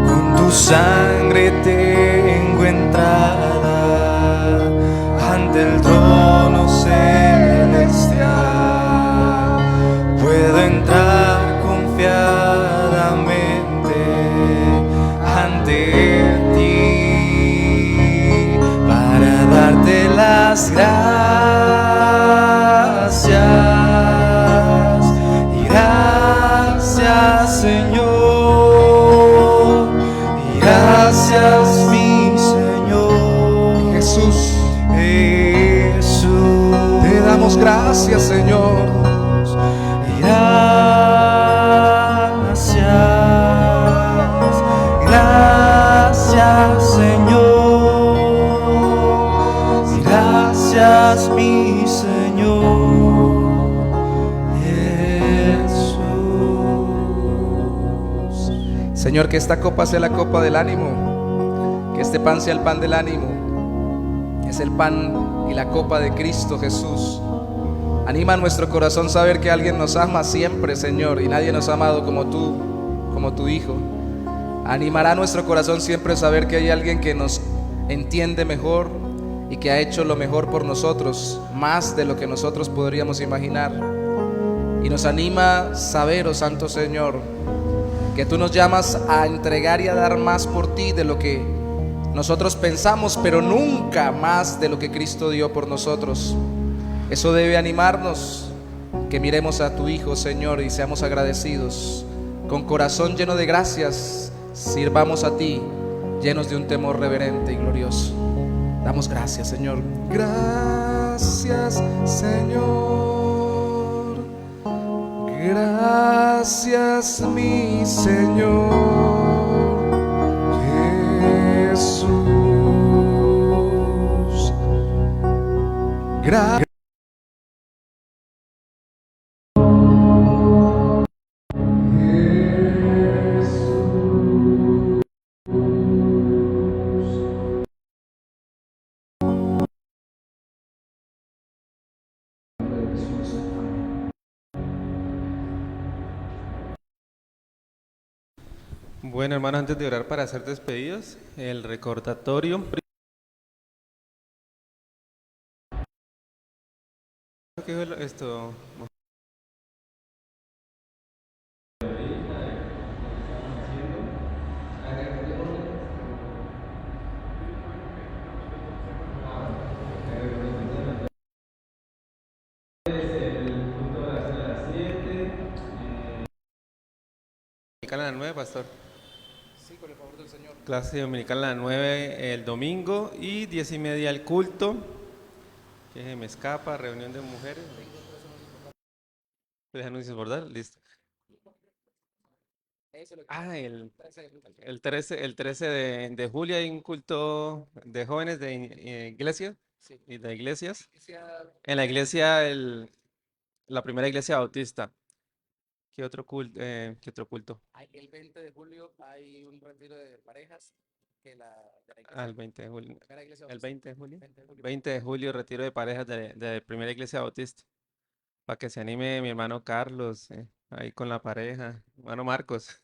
con tu sangre tengo entrada ante el trono celestial. Puedo entrar confiadamente ante ti para darte las gracias. Y gracias, Señor. Y gracias, mi Señor Jesús. Jesús, te damos gracias, Señor. Y gracias, gracias, Señor. Y gracias, mi Señor Jesús. Señor, que esta copa sea la copa del ánimo, que este pan sea el pan del ánimo. Es el pan y la copa de Cristo Jesús. Anima a nuestro corazón saber que alguien nos ama siempre, Señor, y nadie nos ha amado como tú, como tu Hijo. Animará a nuestro corazón siempre saber que hay alguien que nos entiende mejor y que ha hecho lo mejor por nosotros, más de lo que nosotros podríamos imaginar. Y nos anima saber, oh Santo Señor, que tú nos llamas a entregar y a dar más por ti de lo que nosotros pensamos, pero nunca más de lo que Cristo dio por nosotros. Eso debe animarnos, que miremos a tu Hijo, Señor, y seamos agradecidos. Con corazón lleno de gracias, sirvamos a ti, llenos de un temor reverente y glorioso. Damos gracias, Señor. Gracias, Señor. Gracias, mi Señor Jesús. Gracias. Bueno, hermanos, antes de orar para ser despedidos, el recordatorio. ¿Qué fue esto? Dominical a las 9, pastor. Sí, con el favor del Señor. Clase dominical a las 9 el domingo y 10:30 el culto. Que se me escapa, reunión de mujeres. ¿Tres anuncios, verdad? Listo. Ah, el 13 de julio hay un culto de jóvenes de iglesia y de iglesias. En la iglesia, la primera iglesia bautista. ¿Qué otro culto? El 20 de julio hay un retiro de parejas de la iglesia. Al 20 de julio. Primera iglesia ¿El bautista. 20 de julio? 20 de julio. 20 de julio, retiro de parejas de primera iglesia bautista. Para que se anime mi hermano Carlos, ahí con la pareja. Hermano Marcos.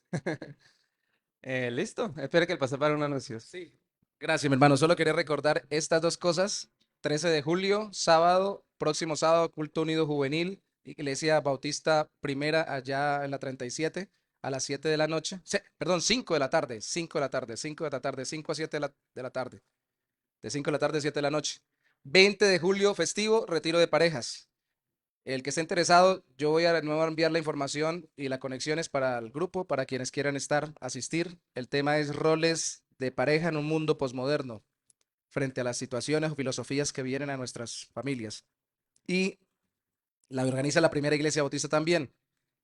¿Listo? Espero que el pastor para un anuncio. Sí. Gracias, mi hermano. Solo quería recordar estas dos cosas. 13 de julio, sábado, próximo sábado, culto unido juvenil, iglesia bautista primera allá en la 37 a las 7 de la noche. Perdón, 5 de la tarde, 5 de la tarde, 5 de la tarde, 5 a 7 de la tarde. De 5 de la tarde a 7 de la noche. 20 de julio, festivo, retiro de parejas. El que esté interesado, yo voy a de nuevo enviar la información y las conexiones para el grupo, para quienes quieran asistir. El tema es roles de pareja en un mundo posmoderno, frente a las situaciones o filosofías que vienen a nuestras familias. Y la organiza la primera iglesia bautista también.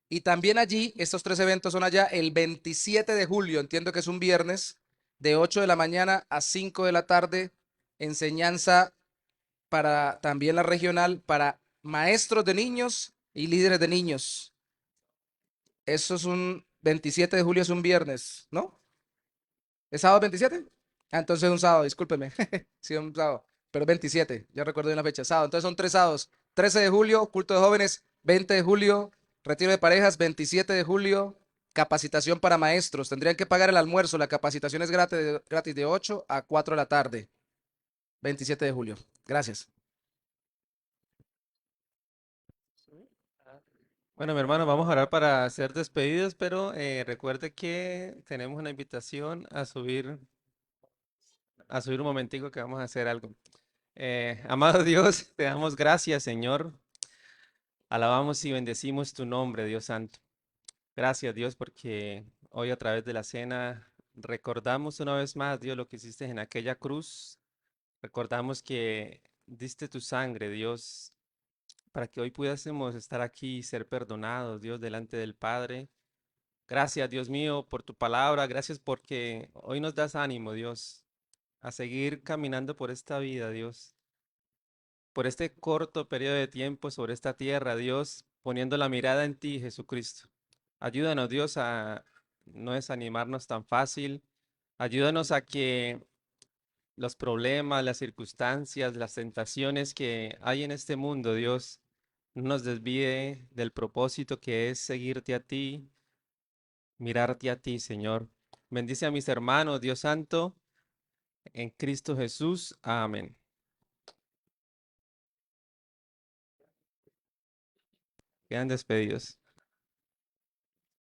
Y también allí, estos tres eventos son allá el 27 de julio, entiendo que es un viernes, de 8 de la mañana a 5 de la tarde, enseñanza para también la regional, para maestros de niños y líderes de niños. Eso es un 27 de julio, es un viernes, ¿no? ¿Es sábado 27? Ah, entonces es un sábado, discúlpeme. Sí, un sábado, pero 27, ya recuerdo bien la fecha, sábado. Entonces son tres sábados. 13 de julio, culto de jóvenes. 20 de julio, retiro de parejas. 27 de julio, capacitación para maestros. Tendrían que pagar el almuerzo. La capacitación es gratis de 8 a 4 de la tarde. 27 de julio. Gracias. Bueno, mi hermano, vamos a orar para ser despedidos, pero recuerde que tenemos una invitación a subir un momentico que vamos a hacer algo. Amado Dios, te damos gracias, Señor. Alabamos y bendecimos tu nombre, Dios Santo. Gracias, Dios, porque hoy a través de la cena recordamos una vez más, Dios, lo que hiciste en aquella cruz. Recordamos que diste tu sangre, Dios, para que hoy pudiésemos estar aquí y ser perdonados, Dios, delante del Padre. Gracias, Dios mío, por tu palabra. Gracias porque hoy nos das ánimo, Dios, a seguir caminando por esta vida, Dios, por este corto periodo de tiempo sobre esta tierra, Dios, poniendo la mirada en ti, Jesucristo. Ayúdanos, Dios, a no desanimarnos tan fácil. Ayúdanos a que los problemas, las circunstancias, las tentaciones que hay en este mundo, Dios, no nos desvíe del propósito que es seguirte a ti, mirarte a ti, Señor. Bendice a mis hermanos, Dios Santo, en Cristo Jesús. Amén. Quedan despedidos.